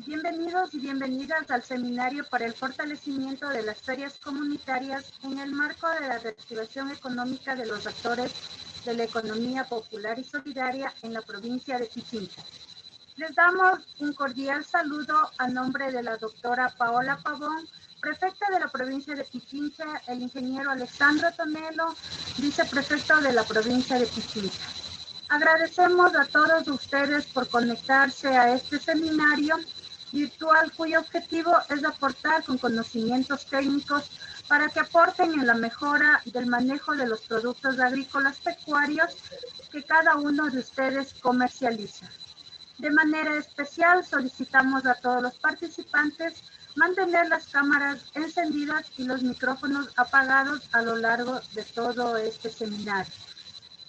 Bienvenidos y bienvenidas al seminario para el fortalecimiento de las ferias comunitarias en el marco de la reactivación económica de los actores de la economía popular y solidaria en la provincia de Pichincha. Les damos un cordial saludo a nombre de la doctora Paola Pavón, prefecta de la provincia de Pichincha, el ingeniero Alexandro Tonelo, viceprefecto de la provincia de Pichincha. Agradecemos a todos ustedes por conectarse a este seminario virtual cuyo objetivo es aportar con conocimientos técnicos para que aporten en la mejora del manejo de los productos agrícolas pecuarios que cada uno de ustedes comercializa. De manera especial solicitamos a todos los participantes mantener las cámaras encendidas y los micrófonos apagados a lo largo de todo este seminario.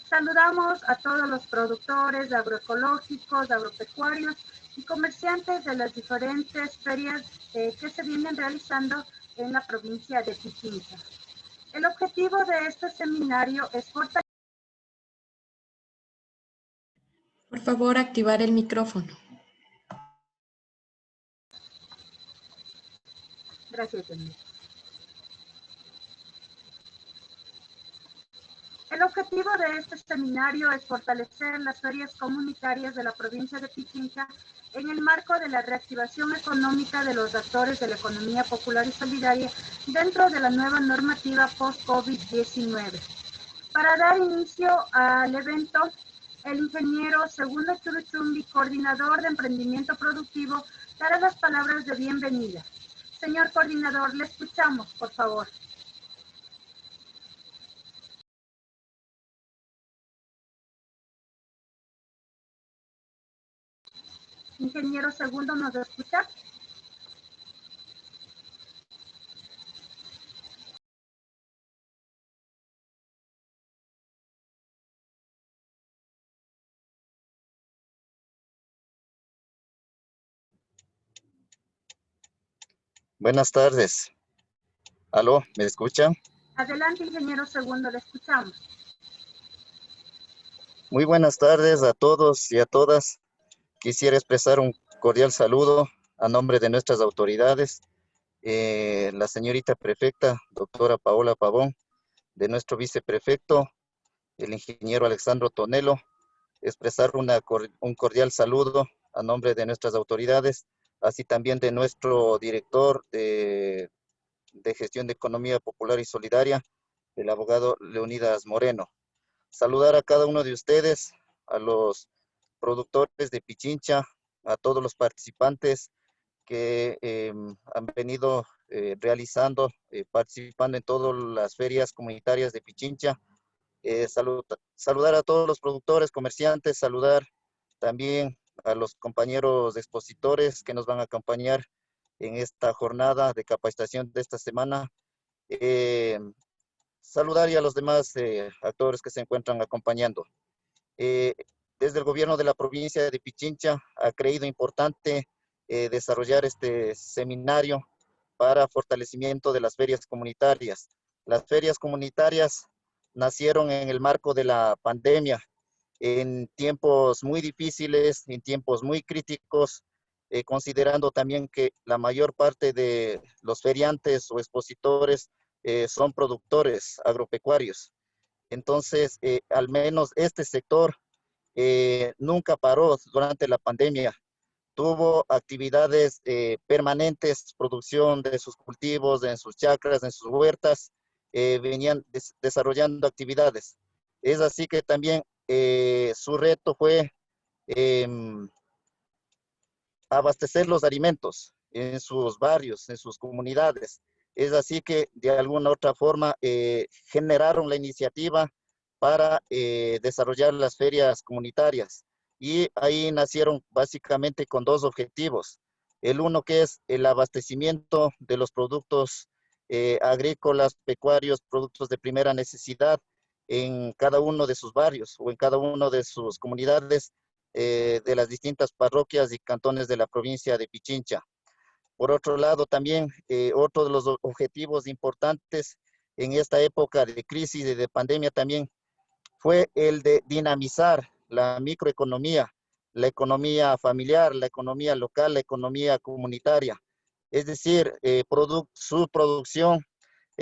Saludamos a todos los productores agroecológicos, agropecuarios y comerciantes de las diferentes ferias que se vienen realizando en la provincia de Pichincha. El objetivo de este seminario es fortalecer. Por favor, activar el micrófono. Gracias, Daniel. El objetivo de este seminario es fortalecer las ferias comunitarias de la provincia de Pichincha en el marco de la reactivación económica de los actores de la economía popular y solidaria dentro de la nueva normativa post-COVID-19. Para dar inicio al evento, el ingeniero Segundo Churuchumbi, coordinador de emprendimiento productivo, dará las palabras de bienvenida. Señor coordinador, le escuchamos, por favor. Ingeniero Segundo, ¿nos escucha? Buenas tardes. ¿Aló? ¿Me escuchan? Adelante, ingeniero Segundo, le escuchamos. Muy buenas tardes a todos y a todas. Quisiera expresar un cordial saludo a nombre de nuestras autoridades, la señorita prefecta, doctora Paola Pavón, de nuestro viceprefecto, el ingeniero Alexandro Tonelo, expresar un cordial saludo a nombre de nuestras autoridades, así también de nuestro director de Gestión de Economía Popular y Solidaria, el abogado Leonidas Moreno. Saludar a cada uno de ustedes, a los productores de Pichincha, a todos los participantes que han venido participando en todas las ferias comunitarias de Pichincha. Saludar a todos los productores, comerciantes, saludar también a los compañeros expositores que nos van a acompañar en esta jornada de capacitación de esta semana. Saludar y a los demás actores que se encuentran acompañando. Desde el gobierno de la provincia de Pichincha ha creído importante desarrollar este seminario para fortalecimiento de las ferias comunitarias. Las ferias comunitarias nacieron en el marco de la pandemia, en tiempos muy difíciles, en tiempos muy críticos, considerando también que la mayor parte de los feriantes o expositores son productores agropecuarios. Entonces, al menos este sector nunca paró durante la pandemia. Tuvo actividades permanentes, producción de sus cultivos, en sus chacras, en sus huertas, venían desarrollando actividades. Es así que también su reto fue abastecer los alimentos en sus barrios, en sus comunidades. Es así que de alguna otra forma generaron la iniciativa para desarrollar las ferias comunitarias. Y ahí nacieron básicamente con dos objetivos. El uno que es el abastecimiento de los productos agrícolas, pecuarios, productos de primera necesidad en cada uno de sus barrios o en cada uno de sus comunidades de las distintas parroquias y cantones de la provincia de Pichincha. Por otro lado, también otro de los objetivos importantes en esta época de crisis y de pandemia también fue el de dinamizar la microeconomía, la economía familiar, la economía local, la economía comunitaria. Es decir, su producción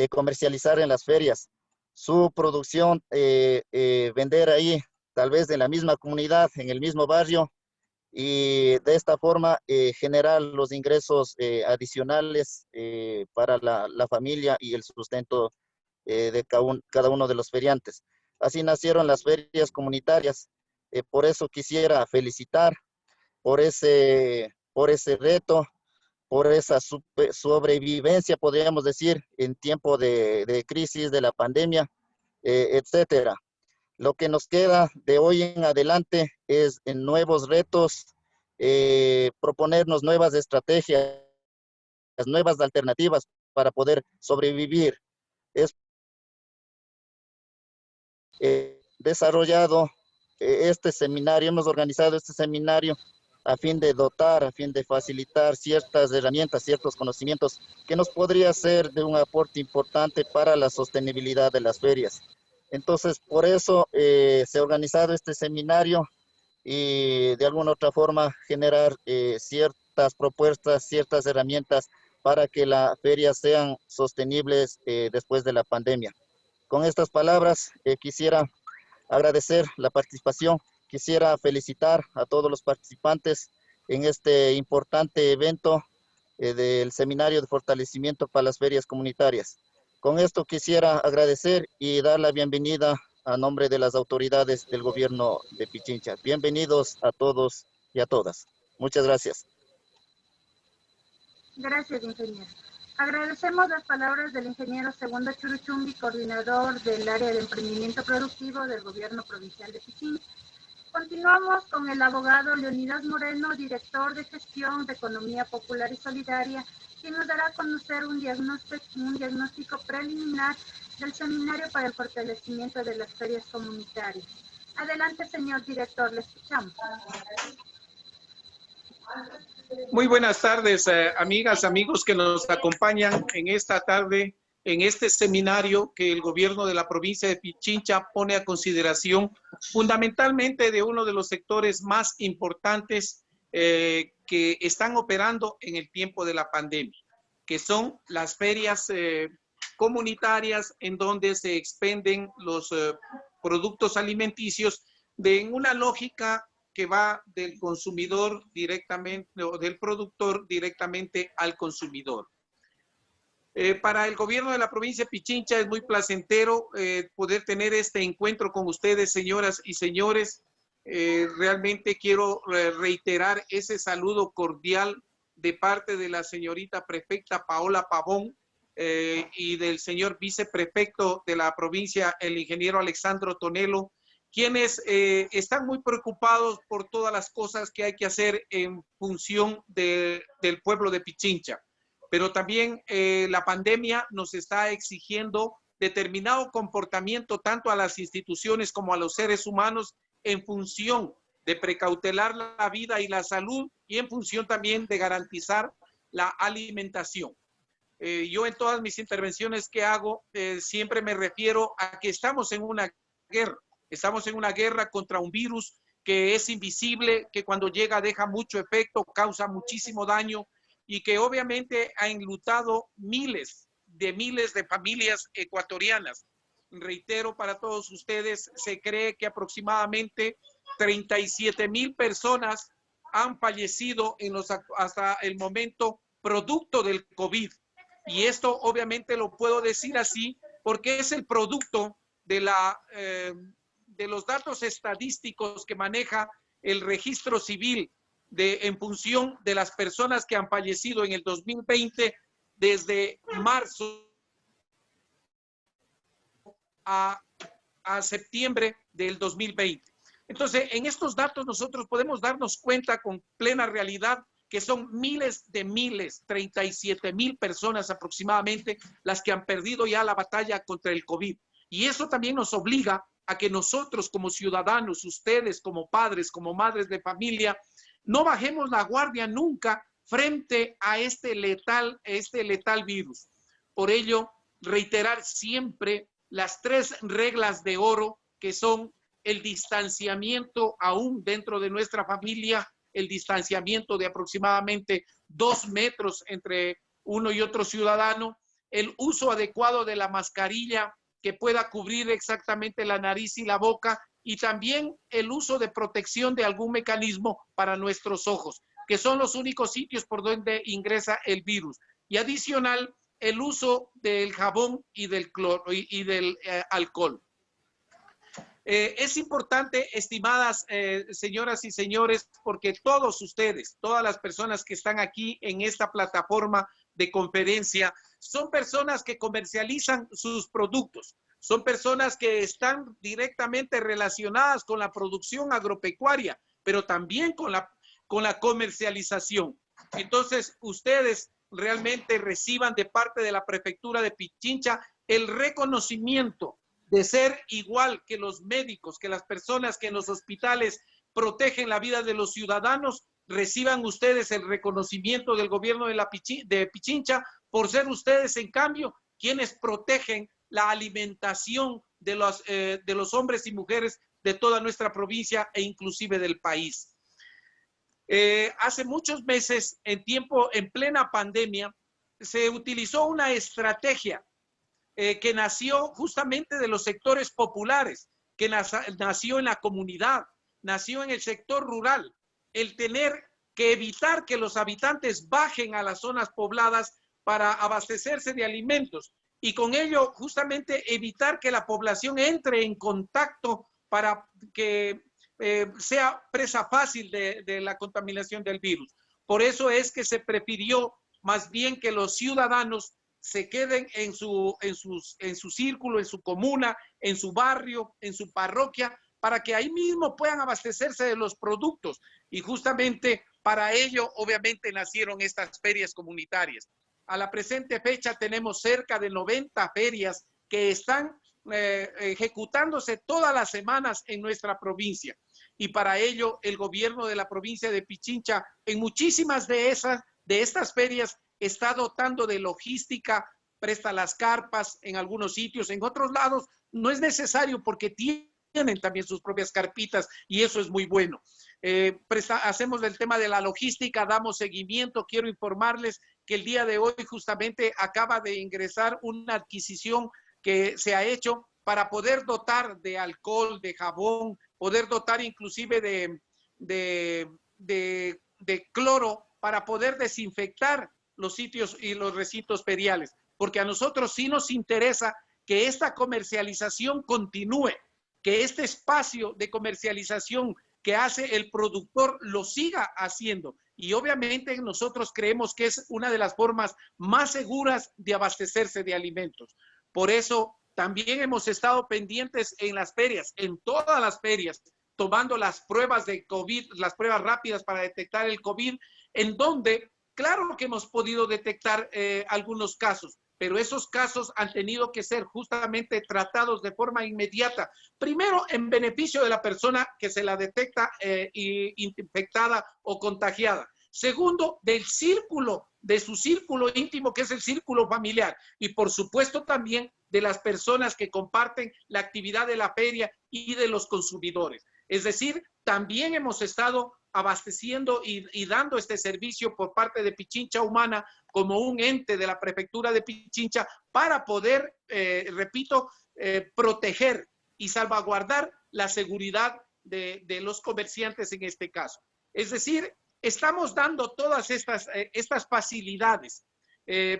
comercializar en las ferias, su producción vender ahí, tal vez en la misma comunidad, en el mismo barrio, y de esta forma generar los ingresos adicionales para la familia y el sustento de cada uno de los feriantes. Así nacieron las ferias comunitarias. Por eso quisiera felicitar por ese reto, por esa sobrevivencia, podríamos decir, en tiempo de crisis de la pandemia, etcétera. Lo que nos queda de hoy en adelante es en nuevos retos, proponernos nuevas estrategias, nuevas alternativas para poder sobrevivir. Es desarrollado este seminario, hemos organizado este seminario a fin de dotar, a fin de facilitar ciertas herramientas, ciertos conocimientos que nos podría ser de un aporte importante para la sostenibilidad de las ferias. Entonces, por eso se ha organizado este seminario y de alguna otra forma generar ciertas propuestas, ciertas herramientas para que las ferias sean sostenibles después de la pandemia. Con estas palabras quisiera agradecer la participación, quisiera felicitar a todos los participantes en este importante evento del Seminario de Fortalecimiento para las Ferias Comunitarias. Con esto quisiera agradecer y dar la bienvenida a nombre de las autoridades del gobierno de Pichincha. Bienvenidos a todos y a todas. Muchas gracias. Gracias, ingeniero. Agradecemos las palabras del ingeniero Segundo Churuchumbi, coordinador del área de emprendimiento productivo del gobierno provincial de Pichincha. Continuamos con el abogado Leonidas Moreno, director de gestión de economía popular y solidaria, quien nos dará a conocer un diagnóstico preliminar del seminario para el fortalecimiento de las ferias comunitarias. Adelante, señor director, le escuchamos. Muy buenas tardes, amigas, amigos que nos acompañan en esta tarde, en este seminario que el gobierno de la provincia de Pichincha pone a consideración fundamentalmente de uno de los sectores más importantes que están operando en el tiempo de la pandemia, que son las ferias comunitarias en donde se expenden los productos alimenticios en una lógica que va del consumidor directamente o del productor directamente al consumidor. Para el gobierno de la provincia de Pichincha es muy placentero poder tener este encuentro con ustedes, señoras y señores. Realmente quiero reiterar ese saludo cordial de parte de la señorita prefecta Paola Pavón y del señor viceprefecto de la provincia, el ingeniero Alexandro Tonelo, quienes están muy preocupados por todas las cosas que hay que hacer en función del pueblo de Pichincha. Pero también la pandemia nos está exigiendo determinado comportamiento tanto a las instituciones como a los seres humanos en función de precautelar la vida y la salud y en función también de garantizar la alimentación. Yo en todas mis intervenciones que hago siempre me refiero a que estamos en una guerra. Estamos en una guerra contra un virus que es invisible, que cuando llega deja mucho efecto, causa muchísimo daño y que obviamente ha enlutado miles de familias ecuatorianas. Reitero para todos ustedes, se cree que aproximadamente 37,000 personas han fallecido hasta el momento producto del COVID. Y esto obviamente lo puedo decir así porque es el producto de los datos estadísticos que maneja el registro civil en función de las personas que han fallecido en el 2020 desde marzo a septiembre del 2020. Entonces, en estos datos nosotros podemos darnos cuenta con plena realidad que son miles, 37,000 personas aproximadamente las que han perdido ya la batalla contra el COVID. Y eso también nos obliga a que nosotros como ciudadanos, ustedes como padres, como madres de familia, no bajemos la guardia nunca frente a este letal virus. Por ello, reiterar siempre las 3 reglas de oro que son el distanciamiento aún dentro de nuestra familia, el distanciamiento de aproximadamente 2 metros entre uno y otro ciudadano, el uso adecuado de la mascarilla que pueda cubrir exactamente la nariz y la boca, y también el uso de protección de algún mecanismo para nuestros ojos, que son los únicos sitios por donde ingresa el virus. Y adicional, el uso del jabón y del cloro y del alcohol. Es importante, estimadas señoras y señores, porque todos ustedes, todas las personas que están aquí en esta plataforma de conferencia, son personas que comercializan sus productos, son personas que están directamente relacionadas con la producción agropecuaria, pero también con la comercialización. Entonces, ustedes realmente reciban de parte de la Prefectura de Pichincha el reconocimiento de ser igual que los médicos, que las personas que en los hospitales protegen la vida de los ciudadanos, reciban ustedes el reconocimiento del gobierno de Pichincha por ser ustedes, en cambio, quienes protegen la alimentación de los hombres y mujeres de toda nuestra provincia e inclusive del país. Hace muchos meses, en plena pandemia, se utilizó una estrategia que nació justamente de los sectores populares, que nació en la comunidad, nació en el sector rural, el tener que evitar que los habitantes bajen a las zonas pobladas para abastecerse de alimentos y con ello justamente evitar que la población entre en contacto para que sea presa fácil de la contaminación del virus. Por eso es que se prefirió más bien que los ciudadanos se queden en su círculo, en su comuna, en su barrio, en su parroquia, para que ahí mismo puedan abastecerse de los productos. Y justamente para ello, obviamente, nacieron estas ferias comunitarias. A la presente fecha tenemos cerca de 90 ferias que están ejecutándose todas las semanas en nuestra provincia. Y para ello, el gobierno de la provincia de Pichincha, en muchísimas de estas ferias, está dotando de logística, presta las carpas en algunos sitios, en otros lados no es necesario porque tienen también sus propias carpitas y eso es muy bueno. Hacemos el tema de la logística, damos seguimiento. Quiero informarles que el día de hoy justamente acaba de ingresar una adquisición que se ha hecho para poder dotar de alcohol, de jabón, poder dotar inclusive de cloro para poder desinfectar los sitios y los recintos feriales, porque a nosotros sí nos interesa que esta comercialización continúe, que este espacio de comercialización que hace el productor lo siga haciendo. Y obviamente nosotros creemos que es una de las formas más seguras de abastecerse de alimentos. Por eso también hemos estado pendientes en las ferias, en todas las ferias, tomando las pruebas de COVID, las pruebas rápidas para detectar el COVID, en donde claro que hemos podido detectar algunos casos, pero esos casos han tenido que ser justamente tratados de forma inmediata. Primero, en beneficio de la persona que se la detecta infectada o contagiada. Segundo, de su círculo íntimo, que es el círculo familiar. Y por supuesto también de las personas que comparten la actividad de la feria y de los consumidores. Es decir, también hemos estado abasteciendo y dando este servicio por parte de Pichincha Humana como un ente de la Prefectura de Pichincha para poder, proteger y salvaguardar la seguridad de los comerciantes en este caso. Es decir, estamos dando todas estas facilidades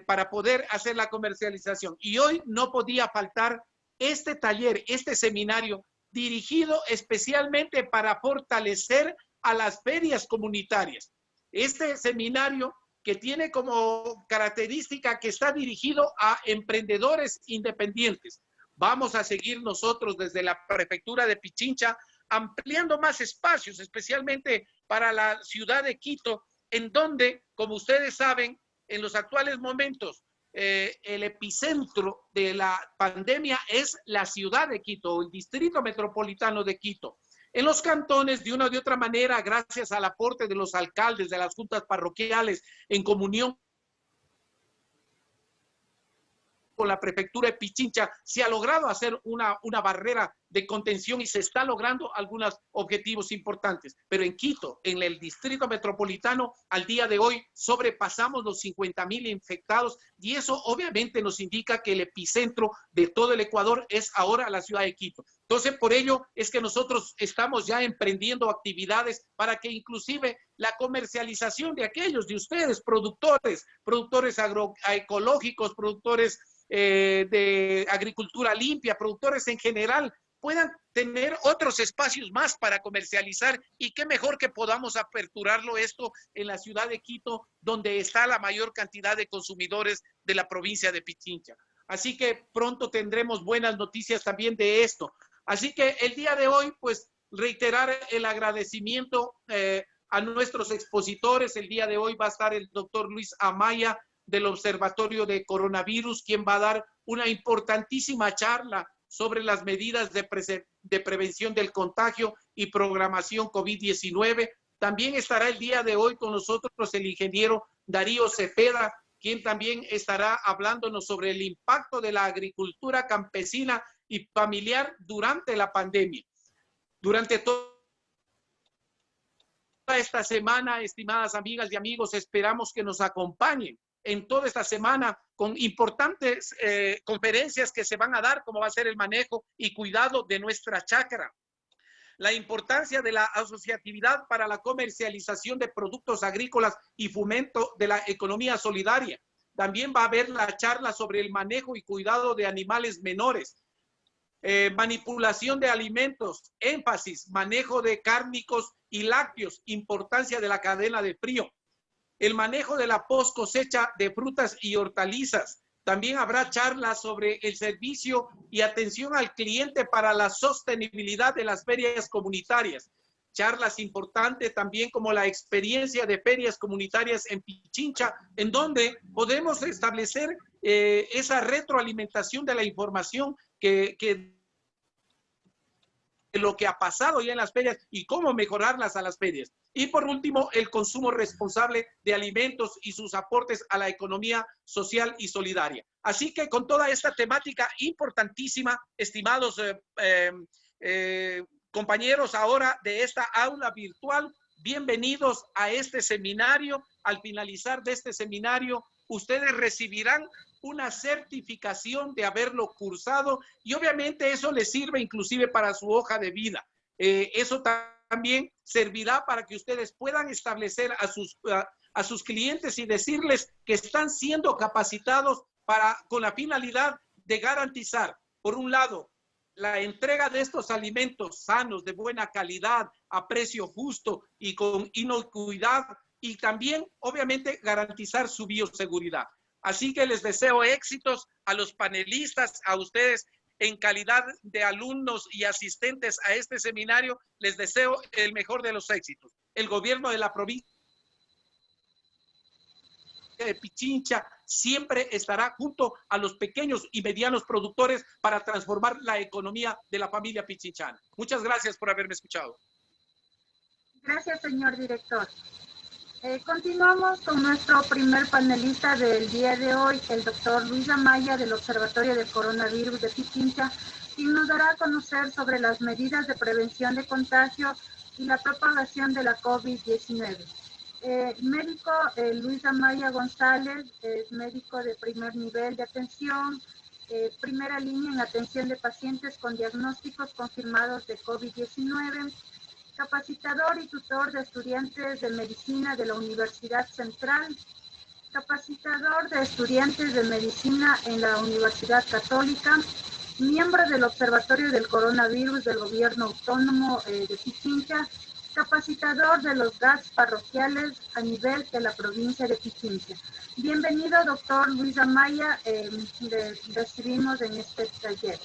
para poder hacer la comercialización. Y hoy no podía faltar este taller, este seminario dirigido especialmente para fortalecer a las ferias comunitarias. Este seminario que tiene como característica que está dirigido a emprendedores independientes. Vamos a seguir nosotros desde la Prefectura de Pichincha ampliando más espacios, especialmente para la ciudad de Quito, en donde, como ustedes saben, en los actuales momentos, el epicentro de la pandemia es la ciudad de Quito, el distrito metropolitano de Quito. En los cantones, de una u otra manera, gracias al aporte de los alcaldes, de las juntas parroquiales, en comunión con la prefectura de Pichincha se ha logrado hacer una barrera de contención y se está logrando algunos objetivos importantes. Pero en Quito, en el distrito metropolitano, al día de hoy sobrepasamos los 50,000 infectados y eso obviamente nos indica que el epicentro de todo el Ecuador es ahora la ciudad de Quito. Entonces, por ello es que nosotros estamos ya emprendiendo actividades para que inclusive la comercialización de aquellos de ustedes, productores agroecológicos, productores de agricultura limpia, productores en general, puedan tener otros espacios más para comercializar y qué mejor que podamos aperturarlo esto en la ciudad de Quito, donde está la mayor cantidad de consumidores de la provincia de Pichincha. Así que pronto tendremos buenas noticias también de esto. Así que el día de hoy, pues, reiterar el agradecimiento a nuestros expositores. El día de hoy va a estar el doctor Luis Amaya del Observatorio de Coronavirus, quien va a dar una importantísima charla sobre las medidas de prevención del contagio y programación COVID-19. También estará el día de hoy con nosotros el ingeniero Darío Cepeda, quien también estará hablándonos sobre el impacto de la agricultura campesina y familiar durante la pandemia. Durante toda esta semana, estimadas amigas y amigos, esperamos que nos acompañen en toda esta semana con importantes conferencias que se van a dar, como va a ser el manejo y cuidado de nuestra chacra, la importancia de la asociatividad para la comercialización de productos agrícolas y fomento de la economía solidaria. También va a haber la charla sobre el manejo y cuidado de animales menores, manipulación de alimentos, énfasis, manejo de cárnicos y lácteos, importancia de la cadena de frío, el manejo de la post cosecha de frutas y hortalizas. También habrá charlas sobre el servicio y atención al cliente para la sostenibilidad de las ferias comunitarias. Charlas importantes también como la experiencia de ferias comunitarias en Pichincha, en donde podemos establecer esa retroalimentación de la información que lo que ha pasado ya en las ferias y cómo mejorarlas a las ferias. Y por último, el consumo responsable de alimentos y sus aportes a la economía social y solidaria. Así que con toda esta temática importantísima, estimados compañeros ahora de esta aula virtual, bienvenidos a este seminario. Al finalizar de este seminario, ustedes recibirán una certificación de haberlo cursado y obviamente eso les sirve inclusive para su hoja de vida. Eso también servirá para que ustedes puedan establecer a sus clientes y decirles que están siendo capacitados con la finalidad de garantizar, por un lado, la entrega de estos alimentos sanos, de buena calidad, a precio justo y con inocuidad, y también, obviamente, garantizar su bioseguridad. Así que les deseo éxitos a los panelistas, a ustedes en calidad de alumnos y asistentes a este seminario. Les deseo el mejor de los éxitos. El gobierno de la provincia de Pichincha siempre estará junto a los pequeños y medianos productores para transformar la economía de la familia pichinchana. Muchas gracias por haberme escuchado. Gracias, señor director. Continuamos con nuestro primer panelista del día de hoy, el doctor Luis Amaya del Observatorio del Coronavirus de Pichincha, quien nos dará a conocer sobre las medidas de prevención de contagio y la propagación de la COVID-19. Médico Luis Amaya González es médico de primer nivel de atención, primera línea en atención de pacientes con diagnósticos confirmados de COVID-19, capacitador y tutor de estudiantes de medicina de la Universidad Central, capacitador de estudiantes de medicina en la Universidad Católica, miembro del Observatorio del Coronavirus del Gobierno Autónomo de Pichincha, capacitador de los GATS parroquiales a nivel de la provincia de Pichincha. Bienvenido, doctor Luis Amaya, le recibimos en este taller.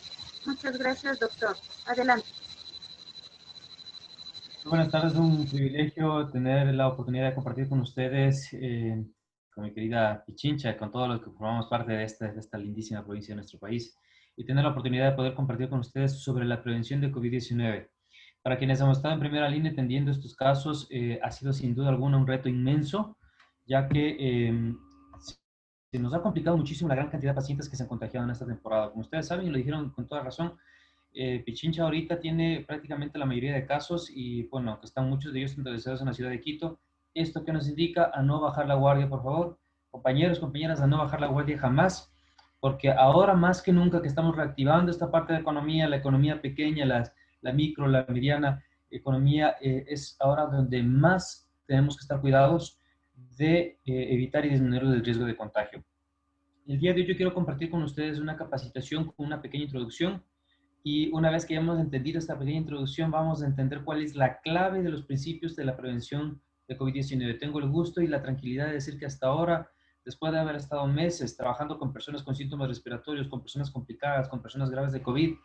Muchas gracias, doctor. Adelante. Buenas tardes, un privilegio tener la oportunidad de compartir con ustedes, con mi querida Pichincha, con todos los que formamos parte de esta lindísima provincia de nuestro país, y tener la oportunidad de poder compartir con ustedes sobre la prevención de COVID-19. Para quienes hemos estado en primera línea atendiendo estos casos, ha sido sin duda alguna un reto inmenso, ya que se nos ha complicado muchísimo la gran cantidad de pacientes que se han contagiado en esta temporada. Como ustedes saben, y lo dijeron con toda razón, Pichincha ahorita tiene prácticamente la mayoría de casos y, bueno, que están muchos de ellos centralizados en la ciudad de Quito. ¿Esto que nos indica? A no bajar la guardia, por favor. Compañeros, compañeras, a no bajar la guardia jamás, porque ahora más que nunca que estamos reactivando esta parte de economía, la economía pequeña, la micro, la mediana economía, es ahora donde más tenemos que estar cuidados de evitar y disminuir el riesgo de contagio. El día de hoy yo quiero compartir con ustedes una capacitación con una pequeña introducción, y una vez que hayamos entendido esta pequeña introducción, vamos a entender cuál es la clave de los principios de la prevención de COVID-19. Tengo el gusto y la tranquilidad de decir que hasta ahora, después de haber estado meses trabajando con personas con síntomas respiratorios, con personas complicadas, con personas graves de COVID,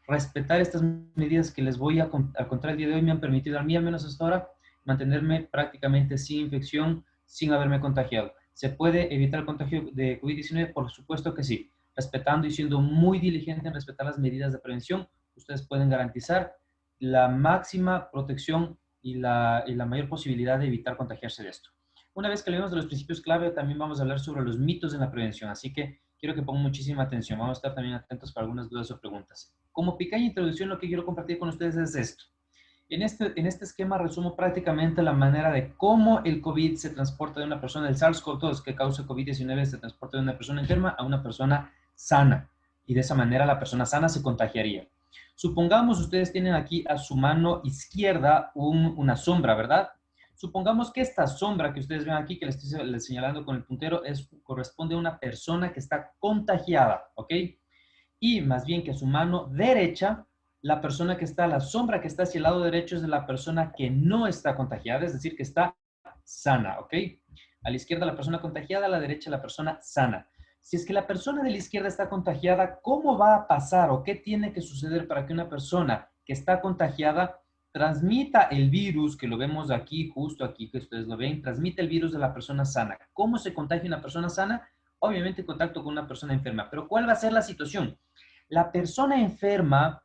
respetar estas medidas que les voy a contar el día de hoy me han permitido, a mí al menos hasta ahora, mantenerme prácticamente sin infección, sin haberme contagiado. ¿Se puede evitar el contagio de COVID-19? Por supuesto que sí. Respetando y siendo muy diligente en respetar las medidas de prevención, ustedes pueden garantizar la máxima protección y la mayor posibilidad de evitar contagiarse de esto. Una vez que leemos de los principios clave, también vamos a hablar sobre los mitos en la prevención, así que quiero que pongan muchísima atención. Vamos a estar también atentos para algunas dudas o preguntas. Como pequeña introducción, lo que quiero compartir con ustedes es esto. En este esquema resumo prácticamente la manera de cómo el COVID se transporta de una persona, el SARS-CoV-2 que causa COVID-19 se transporta de una persona enferma a una persona sana, y de esa manera la persona sana se contagiaría. Supongamos ustedes tienen aquí a su mano izquierda una sombra, ¿verdad? Supongamos que esta sombra que ustedes ven aquí, que les estoy señalando con el puntero, corresponde a una persona que está contagiada, ¿ok? Y más bien que a su mano derecha, la persona que está, la sombra que está hacia el lado derecho es de la persona que no está contagiada, es decir, que está sana, ¿ok? A la izquierda la persona contagiada, a la derecha la persona sana. Si es que la persona de la izquierda está contagiada, ¿cómo va a pasar o qué tiene que suceder para que una persona que está contagiada transmita el virus, que lo vemos aquí, justo aquí, que ustedes lo ven, transmite el virus de la persona sana? ¿Cómo se contagia una persona sana? Obviamente en contacto con una persona enferma. Pero ¿cuál va a ser la situación? La persona enferma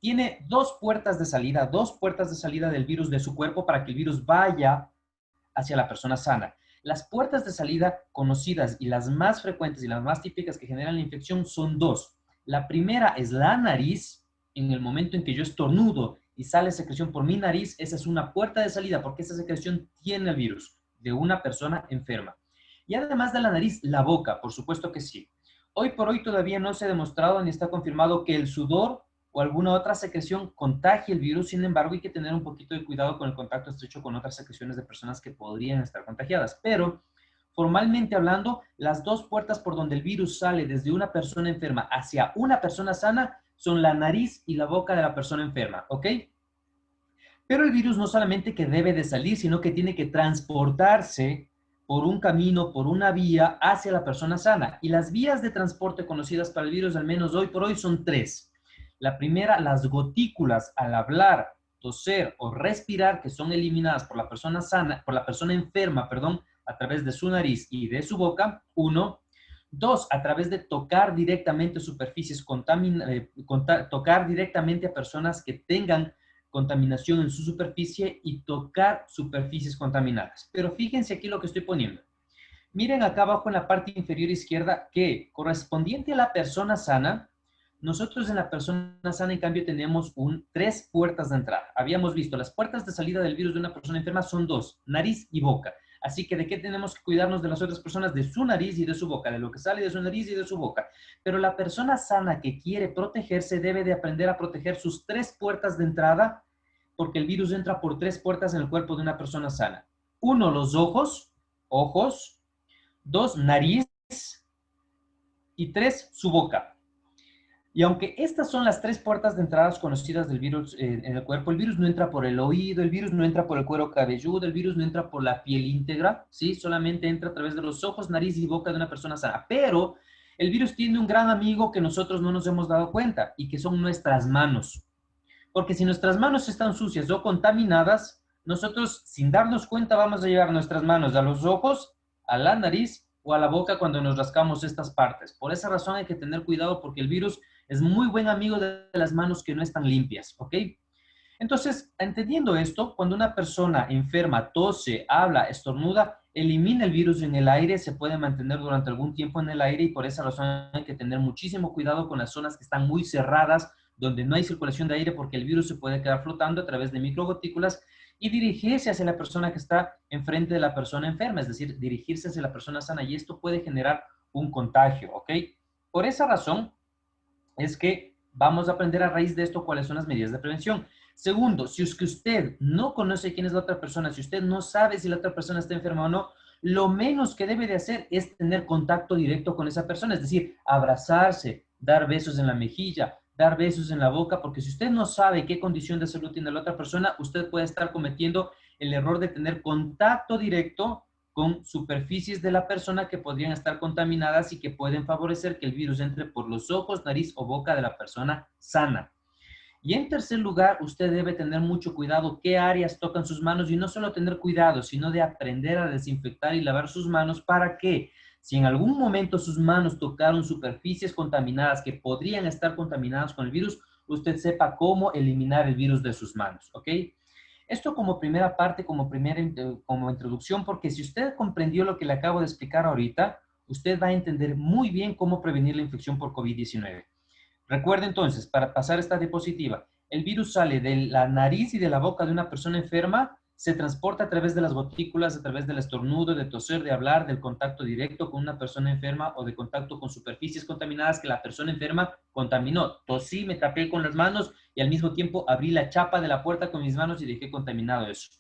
tiene dos puertas de salida del virus de su cuerpo para que el virus vaya hacia la persona sana. Las puertas de salida conocidas y las más frecuentes y las más típicas que generan la infección son dos. La primera es la nariz. En el momento en que yo estornudo y sale secreción por mi nariz, esa es una puerta de salida porque esa secreción tiene el virus de una persona enferma. Y además de la nariz, la boca, por supuesto que sí. Hoy por hoy todavía no se ha demostrado ni está confirmado que el sudor o alguna otra secreción contagie el virus. Sin embargo, hay que tener un poquito de cuidado con el contacto estrecho con otras secreciones de personas que podrían estar contagiadas. Pero, formalmente hablando, las dos puertas por donde el virus sale desde una persona enferma hacia una persona sana son la nariz y la boca de la persona enferma, ¿ok? Pero el virus no solamente que debe de salir, sino que tiene que transportarse por un camino, por una vía hacia la persona sana. Y las vías de transporte conocidas para el virus, al menos hoy por hoy, son tres. La primera, las gotículas al hablar, toser o respirar, que son eliminadas por la persona sana, por la persona enferma, perdón, a través de su nariz y de su boca. Uno. Dos, a través de tocar directamente superficies tocar directamente a personas que tengan contaminación en su superficie y tocar superficies contaminadas. Pero fíjense aquí lo que estoy poniendo. Miren acá abajo en la parte inferior izquierda que correspondiente a la persona sana, nosotros en la persona sana, en cambio, tenemos tres puertas de entrada. Habíamos visto, las puertas de salida del virus de una persona enferma son dos, nariz y boca. Así que, ¿de qué tenemos que cuidarnos de las otras personas? De su nariz y de su boca, de lo que sale de su nariz y de su boca. Pero la persona sana que quiere protegerse debe de aprender a proteger sus tres puertas de entrada, porque el virus entra por tres puertas en el cuerpo de una persona sana. Uno, los ojos. Dos, nariz. Y tres, su boca. Y aunque estas son las tres puertas de entradas conocidas del virus en el cuerpo, el virus no entra por el oído, el virus no entra por el cuero cabelludo, el virus no entra por la piel íntegra, ¿sí? Solamente entra a través de los ojos, nariz y boca de una persona sana. Pero el virus tiene un gran amigo que nosotros no nos hemos dado cuenta y que son nuestras manos. Porque si nuestras manos están sucias o contaminadas, nosotros sin darnos cuenta vamos a llevar nuestras manos a los ojos, a la nariz o a la boca cuando nos rascamos estas partes. Por esa razón hay que tener cuidado porque el virus es muy buen amigo de las manos que no están limpias, ¿ok? Entonces, entendiendo esto, cuando una persona enferma tose, habla, estornuda, elimina el virus en el aire, se puede mantener durante algún tiempo en el aire y por esa razón hay que tener muchísimo cuidado con las zonas que están muy cerradas, donde no hay circulación de aire porque el virus se puede quedar flotando a través de microgotículas y dirigirse hacia la persona que está enfrente de la persona enferma, es decir, dirigirse hacia la persona sana y esto puede generar un contagio, ¿ok? Por esa razón es que vamos a aprender a raíz de esto cuáles son las medidas de prevención. Segundo, si es que usted no conoce quién es la otra persona, si usted no sabe si la otra persona está enferma o no, lo menos que debe de hacer es tener contacto directo con esa persona, es decir, abrazarse, dar besos en la mejilla, dar besos en la boca, porque si usted no sabe qué condición de salud tiene la otra persona, usted puede estar cometiendo el error de tener contacto directo con superficies de la persona que podrían estar contaminadas y que pueden favorecer que el virus entre por los ojos, nariz o boca de la persona sana. Y en tercer lugar, usted debe tener mucho cuidado qué áreas tocan sus manos y no solo tener cuidado, sino de aprender a desinfectar y lavar sus manos para que si en algún momento sus manos tocaron superficies contaminadas que podrían estar contaminadas con el virus, usted sepa cómo eliminar el virus de sus manos, ¿ok? Esto como primera parte, como introducción, porque si usted comprendió lo que le acabo de explicar ahorita, usted va a entender muy bien cómo prevenir la infección por COVID-19. Recuerde entonces, para pasar esta diapositiva, el virus sale de la nariz y de la boca de una persona enferma, se transporta a través de las gotículas, a través del estornudo, de toser, de hablar, del contacto directo con una persona enferma o de contacto con superficies contaminadas que la persona enferma contaminó. Tosí, me tapé con las manos y al mismo tiempo abrí la chapa de la puerta con mis manos y dejé contaminado eso.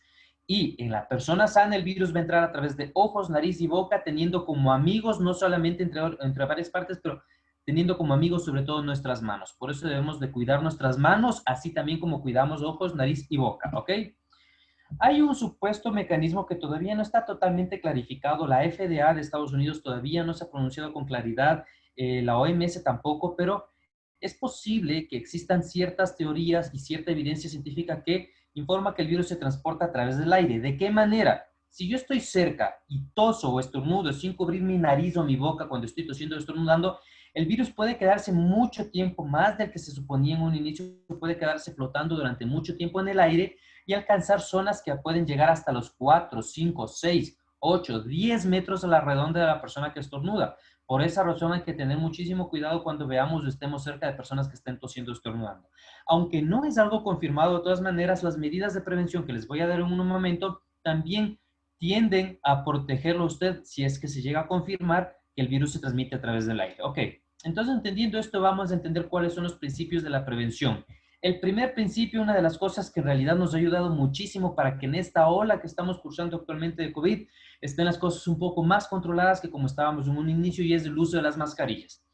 Y en la persona sana el virus va a entrar a través de ojos, nariz y boca, teniendo como amigos, no solamente entre varias partes, pero teniendo como amigos sobre todo nuestras manos. Por eso debemos de cuidar nuestras manos, así también como cuidamos ojos, nariz y boca, ¿ok? Hay un supuesto mecanismo que todavía no está totalmente clarificado. La FDA de Estados Unidos todavía no se ha pronunciado con claridad, la OMS tampoco, pero es posible que existan ciertas teorías y cierta evidencia científica que informa que el virus se transporta a través del aire. ¿De qué manera? Si yo estoy cerca y toso o estornudo sin cubrir mi nariz o mi boca cuando estoy tosiendo o estornudando, el virus puede quedarse mucho tiempo, más del que se suponía en un inicio, puede quedarse flotando durante mucho tiempo en el aire y alcanzar zonas que pueden llegar hasta los 4, 5, 6, 8, 10 metros a la redonda de la persona que estornuda. Por esa razón hay que tener muchísimo cuidado cuando veamos o estemos cerca de personas que estén tosiendo o estornudando. Aunque no es algo confirmado, de todas maneras, las medidas de prevención que les voy a dar en un momento también tienden a protegerlo a usted si es que se llega a confirmar que el virus se transmite a través del aire. Ok, entonces entendiendo esto vamos a entender cuáles son los principios de la prevención. El primer principio, una de las cosas que en realidad nos ha ayudado muchísimo para que en esta ola que estamos cursando actualmente de COVID estén las cosas un poco más controladas que como estábamos en un inicio y es el uso de las mascarillas.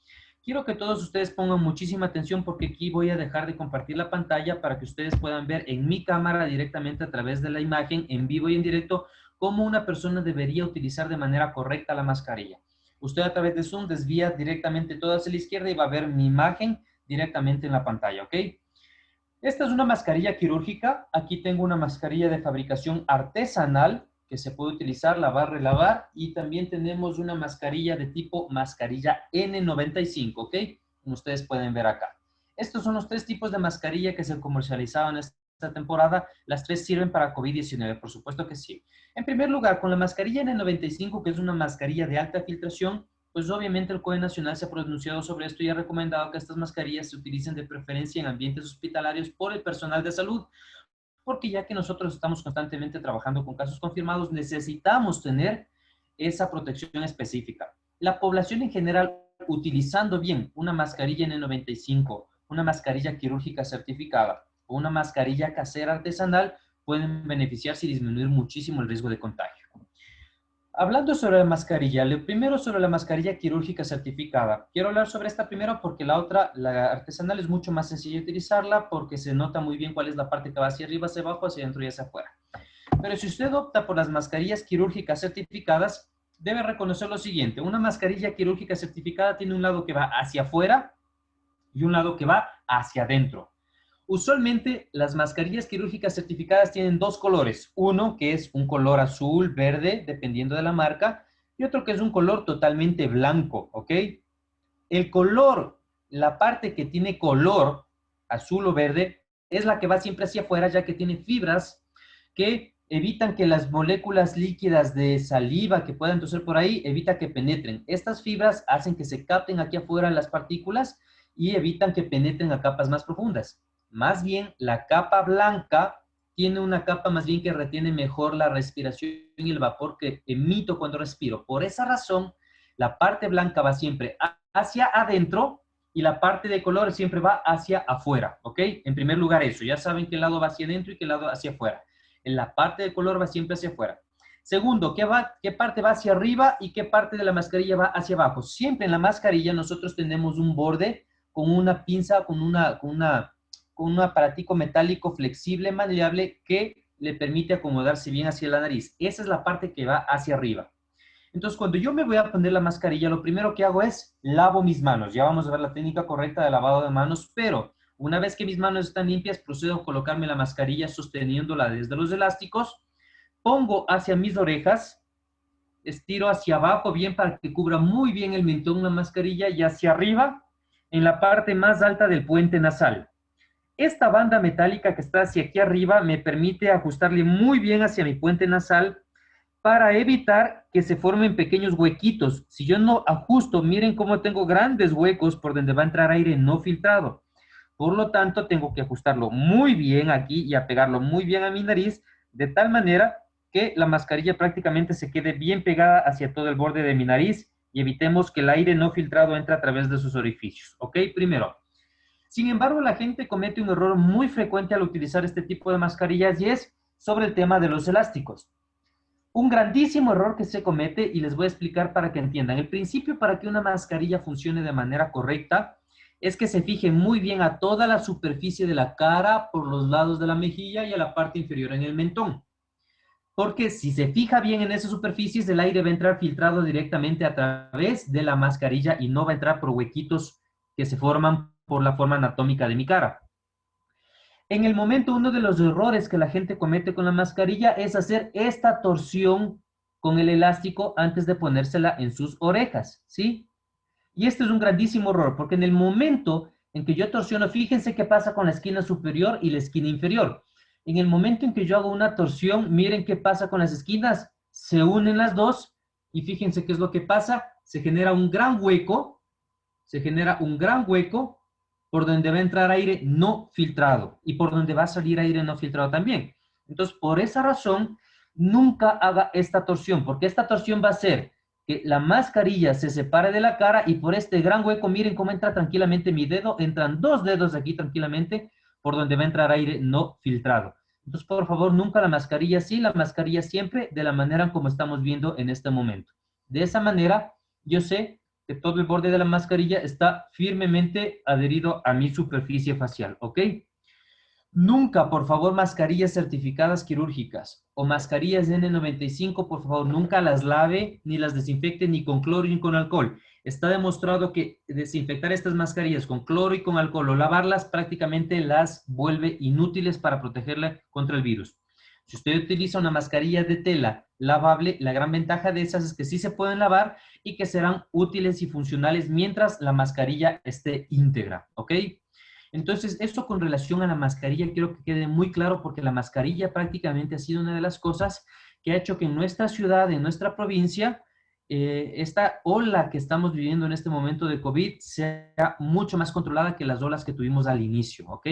Quiero que todos ustedes pongan muchísima atención porque aquí voy a dejar de compartir la pantalla para que ustedes puedan ver en mi cámara directamente a través de la imagen en vivo y en directo cómo una persona debería utilizar de manera correcta la mascarilla. Usted a través de Zoom desvía directamente todo hacia la izquierda y va a ver mi imagen directamente en la pantalla, ¿ok? Esta es una mascarilla quirúrgica. Aquí tengo una mascarilla de fabricación artesanal que se puede utilizar, lavar, relavar. Y también tenemos una mascarilla de tipo mascarilla N95, ¿ok? Como ustedes pueden ver acá. Estos son los tres tipos de mascarilla que se comercializaban esta temporada. Las tres sirven para COVID-19, por supuesto que sí. En primer lugar, con la mascarilla N95, que es una mascarilla de alta filtración, pues obviamente el COE Nacional se ha pronunciado sobre esto y ha recomendado que estas mascarillas se utilicen de preferencia en ambientes hospitalarios por el personal de salud, porque ya que nosotros estamos constantemente trabajando con casos confirmados, necesitamos tener esa protección específica. La población en general, utilizando bien una mascarilla N95, una mascarilla quirúrgica certificada o una mascarilla casera artesanal, pueden beneficiarse y disminuir muchísimo el riesgo de contagio. Hablando sobre la mascarilla, lo primero sobre la mascarilla quirúrgica certificada. Quiero hablar sobre esta primero porque la otra, la artesanal, es mucho más sencilla de utilizarla porque se nota muy bien cuál es la parte que va hacia arriba, hacia abajo, hacia adentro y hacia afuera. Pero si usted opta por las mascarillas quirúrgicas certificadas, debe reconocer lo siguiente. Una mascarilla quirúrgica certificada tiene un lado que va hacia afuera y un lado que va hacia adentro. Usualmente las mascarillas quirúrgicas certificadas tienen dos colores. Uno que es un color azul, verde, dependiendo de la marca, y otro que es un color totalmente blanco, ¿ok? El color, la parte que tiene color azul o verde, es la que va siempre hacia afuera, ya que tiene fibras que evitan que las moléculas líquidas de saliva que puedan toser por ahí, evita que penetren. Estas fibras hacen que se capten aquí afuera las partículas y evitan que penetren a capas más profundas. Más bien, la capa blanca tiene una capa más bien que retiene mejor la respiración y el vapor que emito cuando respiro. Por esa razón, la parte blanca va siempre hacia adentro y la parte de color siempre va hacia afuera, ¿ok? En primer lugar eso, ya saben qué lado va hacia adentro y qué lado hacia afuera. En la parte de color va siempre hacia afuera. Segundo, ¿qué parte va hacia arriba y qué parte de la mascarilla va hacia abajo? Siempre en la mascarilla nosotros tenemos un borde con una pinza, con un aparatico metálico flexible, maleable, que le permite acomodarse bien hacia la nariz. Esa es la parte que va hacia arriba. Entonces, cuando yo me voy a poner la mascarilla, lo primero que hago es lavo mis manos. Ya vamos a ver la técnica correcta de lavado de manos, pero una vez que mis manos están limpias, procedo a colocarme la mascarilla sosteniéndola desde los elásticos, pongo hacia mis orejas, estiro hacia abajo bien para que cubra muy bien el mentón la mascarilla y hacia arriba en la parte más alta del puente nasal. Esta banda metálica que está hacia aquí arriba me permite ajustarle muy bien hacia mi puente nasal para evitar que se formen pequeños huequitos. Si yo no ajusto, miren cómo tengo grandes huecos por donde va a entrar aire no filtrado. Por lo tanto, tengo que ajustarlo muy bien aquí y apegarlo muy bien a mi nariz, de tal manera que la mascarilla prácticamente se quede bien pegada hacia todo el borde de mi nariz y evitemos que el aire no filtrado entre a través de sus orificios. ¿Ok? Primero. Sin embargo, la gente comete un error muy frecuente al utilizar este tipo de mascarillas y es sobre el tema de los elásticos. Un grandísimo error que se comete y les voy a explicar para que entiendan. El principio para que una mascarilla funcione de manera correcta es que se fije muy bien a toda la superficie de la cara, por los lados de la mejilla y a la parte inferior en el mentón. Porque si se fija bien en esas superficies, el aire va a entrar filtrado directamente a través de la mascarilla y no va a entrar por huequitos que se forman por la forma anatómica de mi cara. En el momento, uno de los errores que la gente comete con la mascarilla es hacer esta torsión con el elástico antes de ponérsela en sus orejas, ¿sí? Y este es un grandísimo error, porque en el momento en que yo torsiono, fíjense qué pasa con la esquina superior y la esquina inferior. En el momento en que yo hago una torsión, miren qué pasa con las esquinas, se unen las dos y fíjense qué es lo que pasa, se genera un gran hueco por donde va a entrar aire no filtrado y por donde va a salir aire no filtrado también. Entonces, por esa razón, nunca haga esta torsión, porque esta torsión va a hacer que la mascarilla se separe de la cara y por este gran hueco, miren cómo entra tranquilamente mi dedo, entran dos dedos aquí tranquilamente por donde va a entrar aire no filtrado. Entonces, por favor, nunca la mascarilla sí, la mascarilla siempre de la manera como estamos viendo en este momento. De esa manera, yo sé que todo el borde de la mascarilla está firmemente adherido a mi superficie facial, ¿ok? Nunca, por favor, mascarillas certificadas quirúrgicas o mascarillas N95, por favor, nunca las lave ni las desinfecte ni con cloro ni con alcohol. Está demostrado que desinfectar estas mascarillas con cloro y con alcohol o lavarlas prácticamente las vuelve inútiles para protegerla contra el virus. Si usted utiliza una mascarilla de tela lavable, la gran ventaja de esas es que sí se pueden lavar y que serán útiles y funcionales mientras la mascarilla esté íntegra, ¿ok? Entonces, esto con relación a la mascarilla quiero que quede muy claro porque la mascarilla prácticamente ha sido una de las cosas que ha hecho que en nuestra ciudad, en nuestra provincia, esta ola que estamos viviendo en este momento de COVID sea mucho más controlada que las olas que tuvimos al inicio, ¿ok?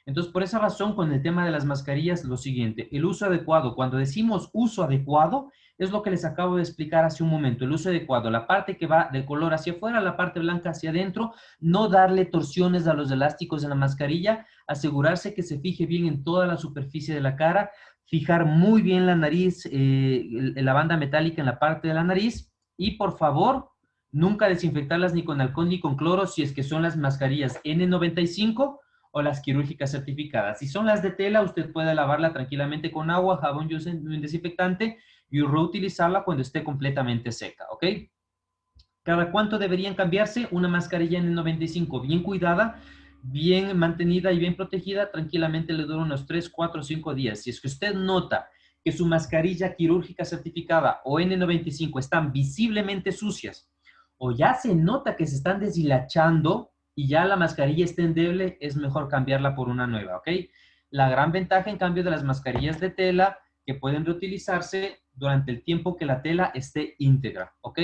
Entonces, por esa razón, con el tema de las mascarillas, lo siguiente, el uso adecuado. Cuando decimos uso adecuado, es lo que les acabo de explicar hace un momento, el uso adecuado, la parte que va del color hacia afuera, la parte blanca hacia adentro, no darle torsiones a los elásticos de la mascarilla, asegurarse que se fije bien en toda la superficie de la cara, fijar muy bien la nariz, la banda metálica en la parte de la nariz y, por favor, nunca desinfectarlas ni con alcohol ni con cloro si es que son las mascarillas N95 o las quirúrgicas certificadas. Si son las de tela, usted puede lavarla tranquilamente con agua, jabón y un desinfectante y reutilizarla cuando esté completamente seca, ¿ok? ¿Cada cuánto deberían cambiarse? Una mascarilla N95 bien cuidada, bien mantenida y bien protegida, tranquilamente le dura unos 3, 4, 5 días. Si es que usted nota que su mascarilla quirúrgica certificada o N95 están visiblemente sucias o ya se nota que se están deshilachando y ya la mascarilla está endeble, es mejor cambiarla por una nueva, ¿ok? La gran ventaja, en cambio, de las mascarillas de tela, que pueden reutilizarse durante el tiempo que la tela esté íntegra, ¿ok?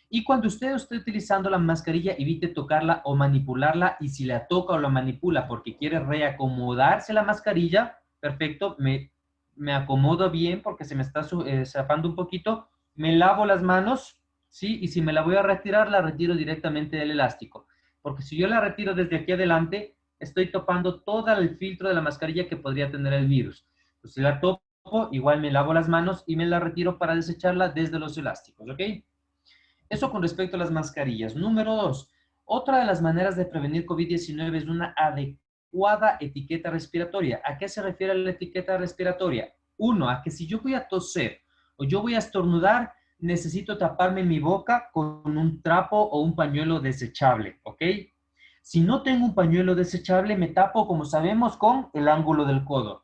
Y cuando usted esté utilizando la mascarilla, evite tocarla o manipularla, y si la toca o la manipula porque quiere reacomodarse la mascarilla, perfecto, me acomodo bien porque se me está zafando un poquito, me lavo las manos, ¿sí? Y si me la voy a retirar, la retiro directamente del elástico, porque si yo la retiro desde aquí adelante, estoy topando todo el filtro de la mascarilla que podría tener el virus. Pues si la topo, igual me lavo las manos y me la retiro para desecharla desde los elásticos, ¿ok? Eso con respecto a las mascarillas. Número 2, otra de las maneras de prevenir COVID-19 es una adecuada etiqueta respiratoria. ¿A qué se refiere la etiqueta respiratoria? 1, a que si yo voy a toser o yo voy a estornudar, necesito taparme mi boca con un trapo o un pañuelo desechable, ¿ok? Si no tengo un pañuelo desechable, me tapo, como sabemos, con el ángulo del codo.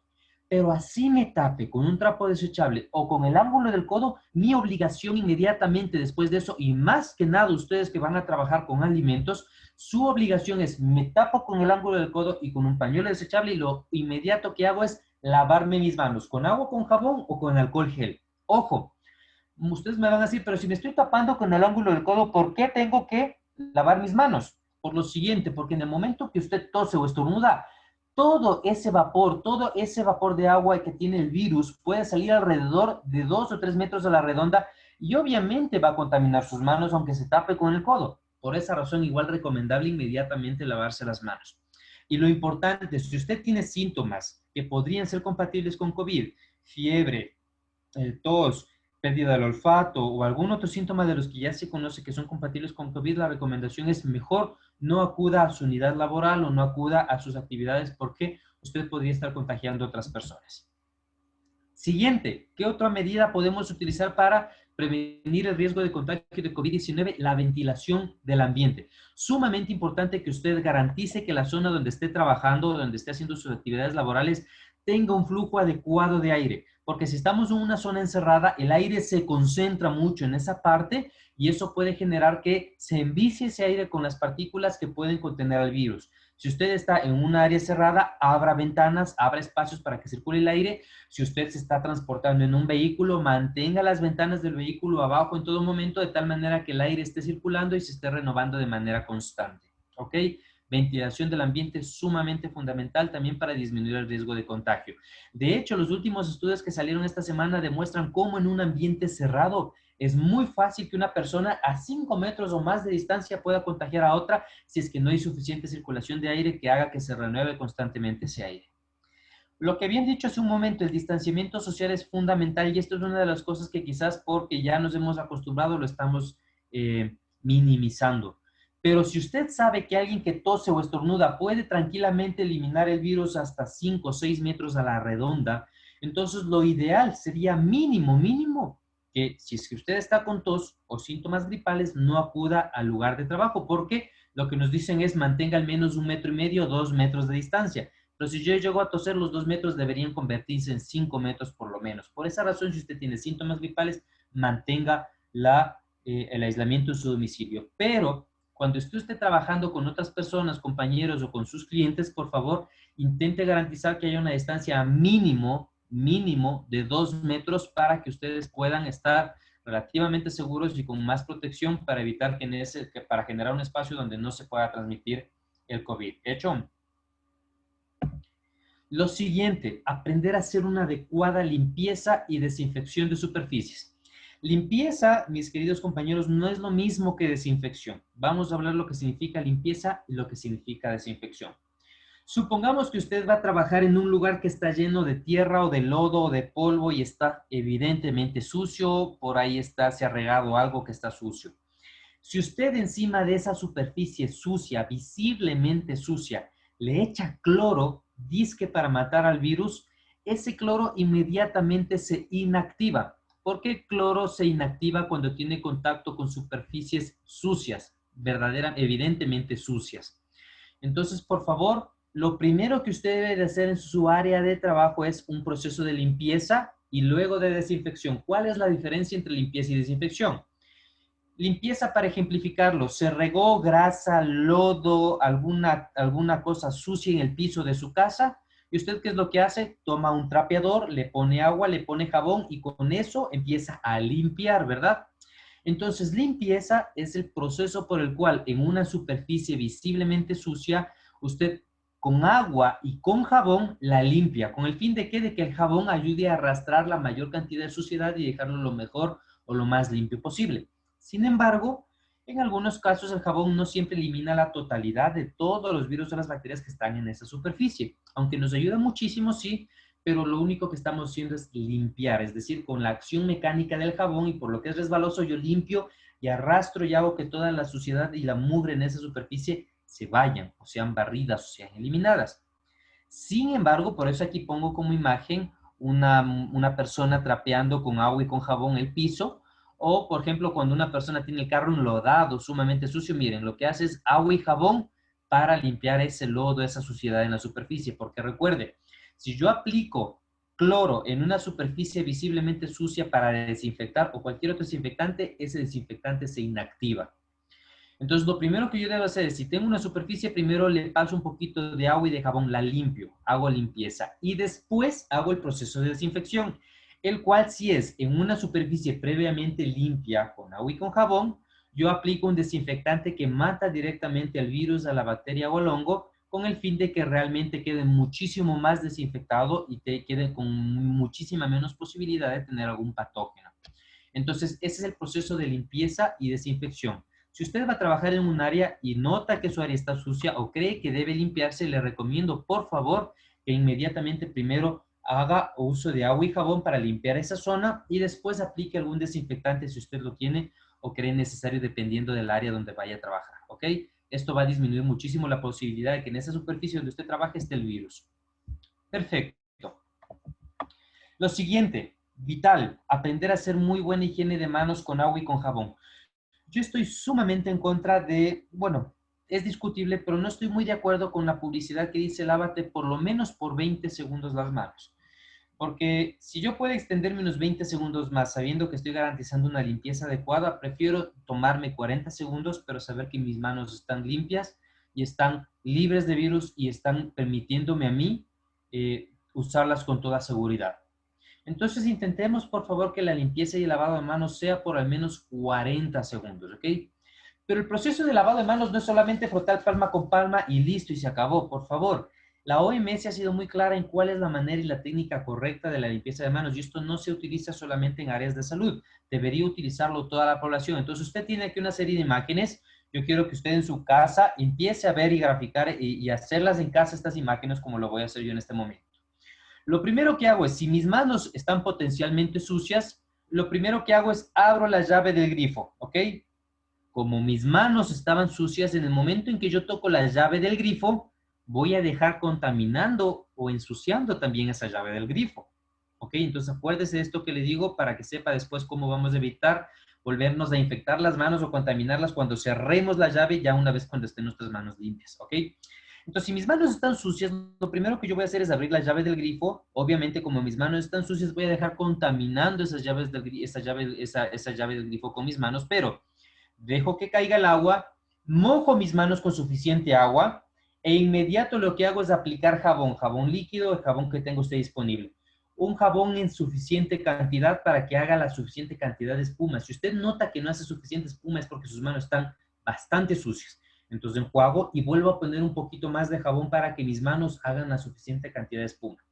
Pero así me tape con un trapo desechable o con el ángulo del codo, mi obligación inmediatamente después de eso, y más que nada ustedes que van a trabajar con alimentos, su obligación es, me tapo con el ángulo del codo y con un pañuelo desechable, y lo inmediato que hago es lavarme mis manos con agua, con jabón o con alcohol gel. Ojo, ustedes me van a decir, pero si me estoy tapando con el ángulo del codo, ¿por qué tengo que lavar mis manos? Por lo siguiente, porque en el momento que usted tose o estornuda, todo ese vapor de agua que tiene el virus puede salir alrededor de 2 o 3 metros a la redonda, y obviamente va a contaminar sus manos aunque se tape con el codo. Por esa razón, igual recomendable inmediatamente lavarse las manos. Y lo importante, si usted tiene síntomas que podrían ser compatibles con COVID, fiebre, tos, pérdida del olfato o algún otro síntoma de los que ya se conoce que son compatibles con COVID, la recomendación es mejor no acuda a su unidad laboral o no acuda a sus actividades, porque usted podría estar contagiando a otras personas. Siguiente, ¿qué otra medida podemos utilizar para prevenir el riesgo de contagio de COVID-19? La ventilación del ambiente. Sumamente importante que usted garantice que la zona donde esté trabajando, donde esté haciendo sus actividades laborales, tenga un flujo adecuado de aire, porque si estamos en una zona encerrada, el aire se concentra mucho en esa parte y eso puede generar que se envicie ese aire con las partículas que pueden contener el virus. Si usted está en un área cerrada, abra ventanas, abra espacios para que circule el aire. Si usted se está transportando en un vehículo, mantenga las ventanas del vehículo abajo en todo momento, de tal manera que el aire esté circulando y se esté renovando de manera constante, ¿ok? Ventilación del ambiente es sumamente fundamental también para disminuir el riesgo de contagio. De hecho, los últimos estudios que salieron esta semana demuestran cómo en un ambiente cerrado es muy fácil que una persona a 5 metros o más de distancia pueda contagiar a otra si es que no hay suficiente circulación de aire que haga que se renueve constantemente ese aire. Lo que habían dicho hace un momento, el distanciamiento social es fundamental, y esto es una de las cosas que quizás porque ya nos hemos acostumbrado lo estamos minimizando. Pero si usted sabe que alguien que tose o estornuda puede tranquilamente eliminar el virus hasta 5 o 6 metros a la redonda, entonces lo ideal sería mínimo, que si es que usted está con tos o síntomas gripales, no acuda al lugar de trabajo, porque lo que nos dicen es mantenga al menos 1,5 metros, 2 metros de distancia. Pero si yo llego a toser, los 2 metros deberían convertirse en 5 metros por lo menos. Por esa razón, si usted tiene síntomas gripales, mantenga el aislamiento en su domicilio. Pero cuando esté trabajando con otras personas, compañeros o con sus clientes, por favor, intente garantizar que haya una distancia mínimo de 2 metros para que ustedes puedan estar relativamente seguros y con más protección para evitar para generar un espacio donde no se pueda transmitir el COVID. ¿Hecho? Lo siguiente, aprender a hacer una adecuada limpieza y desinfección de superficies. Limpieza, mis queridos compañeros, no es lo mismo que desinfección. Vamos a hablar lo que significa limpieza y lo que significa desinfección. Supongamos que usted va a trabajar en un lugar que está lleno de tierra o de lodo o de polvo y está evidentemente sucio, por ahí se ha regado algo que está sucio. Si usted encima de esa superficie sucia, visiblemente sucia, le echa cloro, dizque para matar al virus, ese cloro inmediatamente se inactiva. ¿Por qué el cloro se inactiva cuando tiene contacto con superficies sucias, evidentemente sucias? Entonces, por favor, lo primero que usted debe de hacer en su área de trabajo es un proceso de limpieza y luego de desinfección. ¿Cuál es la diferencia entre limpieza y desinfección? Limpieza, para ejemplificarlo, se regó grasa, lodo, alguna cosa sucia en el piso de su casa. ¿Y usted qué es lo que hace? Toma un trapeador, le pone agua, le pone jabón y con eso empieza a limpiar, ¿verdad? Entonces, limpieza es el proceso por el cual en una superficie visiblemente sucia, usted con agua y con jabón la limpia, con el fin de que el jabón ayude a arrastrar la mayor cantidad de suciedad y dejarlo lo mejor o lo más limpio posible. Sin embargo, en algunos casos el jabón no siempre elimina la totalidad de todos los virus o las bacterias que están en esa superficie, aunque nos ayuda muchísimo, sí, pero lo único que estamos haciendo es limpiar, es decir, con la acción mecánica del jabón y por lo que es resbaloso yo limpio y arrastro y hago que toda la suciedad y la mugre en esa superficie se vayan, o sean barridas, o sean eliminadas. Sin embargo, por eso aquí pongo como imagen una persona trapeando con agua y con jabón el piso, o por ejemplo, cuando una persona tiene el carro enlodado, sumamente sucio, miren, lo que hace es agua y jabón para limpiar ese lodo, esa suciedad en la superficie, porque recuerde, si yo aplico cloro en una superficie visiblemente sucia para desinfectar o cualquier otro desinfectante, ese desinfectante se inactiva. Entonces, lo primero que yo debo hacer es, si tengo una superficie, primero le paso un poquito de agua y de jabón, la limpio, hago limpieza y después hago el proceso de desinfección, el cual si es en una superficie previamente limpia con agua y con jabón, yo aplico un desinfectante que mata directamente al virus, a la bacteria o al hongo, con el fin de que realmente quede muchísimo más desinfectado y te quede con muchísima menos posibilidad de tener algún patógeno. Entonces, ese es el proceso de limpieza y desinfección. Si usted va a trabajar en un área y nota que su área está sucia o cree que debe limpiarse, le recomiendo, por favor, que inmediatamente primero haga uso de agua y jabón para limpiar esa zona y después aplique algún desinfectante si usted lo tiene o cree necesario dependiendo del área donde vaya a trabajar, ¿ok? Esto va a disminuir muchísimo la posibilidad de que en esa superficie donde usted trabaje esté el virus. Perfecto. Lo siguiente, vital, aprender a hacer muy buena higiene de manos con agua y con jabón. Yo estoy sumamente en contra de, bueno, es discutible, pero no estoy muy de acuerdo con la publicidad que dice lávate por lo menos por 20 segundos las manos. Porque si yo puedo extenderme unos 20 segundos más sabiendo que estoy garantizando una limpieza adecuada, prefiero tomarme 40 segundos, pero saber que mis manos están limpias y están libres de virus y están permitiéndome a mí usarlas con toda seguridad. Entonces intentemos, por favor, que la limpieza y el lavado de manos sea por al menos 40 segundos, ¿ok? Pero el proceso de lavado de manos no es solamente frotar palma con palma y listo y se acabó, por favor. La OMS ha sido muy clara en cuál es la manera y la técnica correcta de la limpieza de manos y esto no se utiliza solamente en áreas de salud, debería utilizarlo toda la población. Entonces usted tiene aquí una serie de imágenes, yo quiero que usted en su casa empiece a ver y graficar y hacerlas en casa estas imágenes como lo voy a hacer yo en este momento. Lo primero que hago es, si mis manos están potencialmente sucias, lo primero que hago es abro la llave del grifo, ¿ok? Como mis manos estaban sucias, en el momento en que yo toco la llave del grifo, voy a dejar contaminando o ensuciando también esa llave del grifo, ¿ok? Entonces acuérdese de esto que le digo para que sepa después cómo vamos a evitar volvernos a infectar las manos o contaminarlas cuando cerremos la llave ya una vez cuando estén nuestras manos limpias, ¿ok? Entonces, si mis manos están sucias, lo primero que yo voy a hacer es abrir la llave del grifo. Obviamente, como mis manos están sucias, voy a dejar contaminando esa llave del grifo con mis manos, pero dejo que caiga el agua, mojo mis manos con suficiente agua e inmediato lo que hago es aplicar jabón líquido, el jabón que tenga usted disponible. Un jabón en suficiente cantidad para que haga la suficiente cantidad de espuma. Si usted nota que no hace suficiente espuma es porque sus manos están bastante sucias. Entonces enjuago y vuelvo a poner un poquito más de jabón para que mis manos hagan la suficiente cantidad de espuma.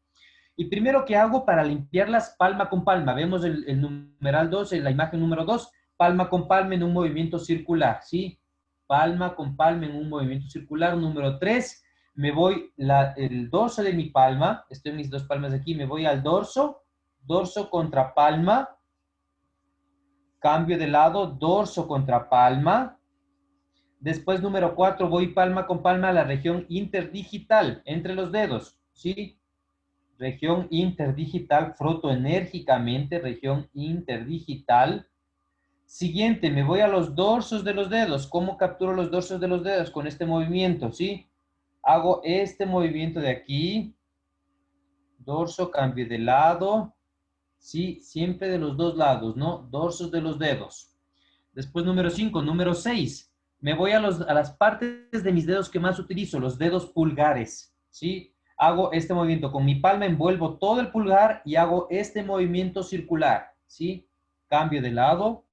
Y primero que hago para limpiarlas palma con palma. Vemos el numeral 2, en la imagen número 2, palma con palma en un movimiento circular, ¿sí? Palma con palma en un movimiento circular. Número 3, me voy el dorso de mi palma, estoy en mis dos palmas aquí, me voy al dorso, dorso contra palma, cambio de lado, dorso contra palma. Después, número 4, voy palma con palma a la región interdigital, entre los dedos, ¿sí? Región interdigital, froto enérgicamente, región interdigital. Siguiente, me voy a los dorsos de los dedos. ¿Cómo capturo los dorsos de los dedos? Con este movimiento, ¿sí? Hago este movimiento de aquí. Dorso, cambio de lado. Sí, siempre de los dos lados, ¿no? Dorsos de los dedos. Después, número 5, número 6. Me voy a las partes de mis dedos que más utilizo, los dedos pulgares, ¿sí? hago este movimiento. Con mi palma envuelvo todo el pulgar y hago este movimiento circular, ¿sí? Cambio de lado.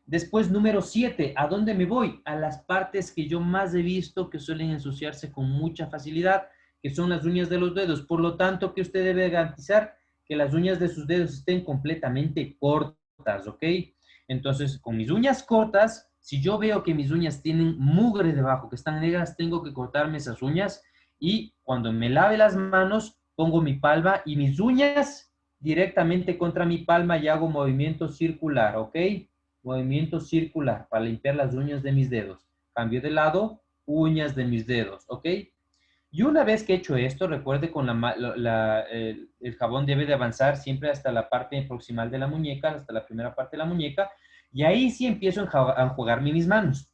Después, número 7, ¿a dónde me voy? A las partes que yo más he visto que suelen ensuciarse con mucha facilidad, que son las uñas de los dedos. Por lo tanto, que usted debe garantizar que las uñas de sus dedos estén completamente cortas, ¿ok? Entonces, con mis uñas cortas, si yo veo que mis uñas tienen mugre debajo, que están negras, tengo que cortarme esas uñas. Y cuando me lave las manos, pongo mi palma y mis uñas directamente contra mi palma y hago movimiento circular, ¿ok? Movimiento circular para limpiar las uñas de mis dedos. Cambio de lado, uñas de mis dedos, ¿ok? Y una vez que he hecho esto, recuerde con el jabón debe de avanzar siempre hasta la parte proximal de la muñeca, hasta la primera parte de la muñeca, y ahí sí empiezo a enjuagarme mis manos.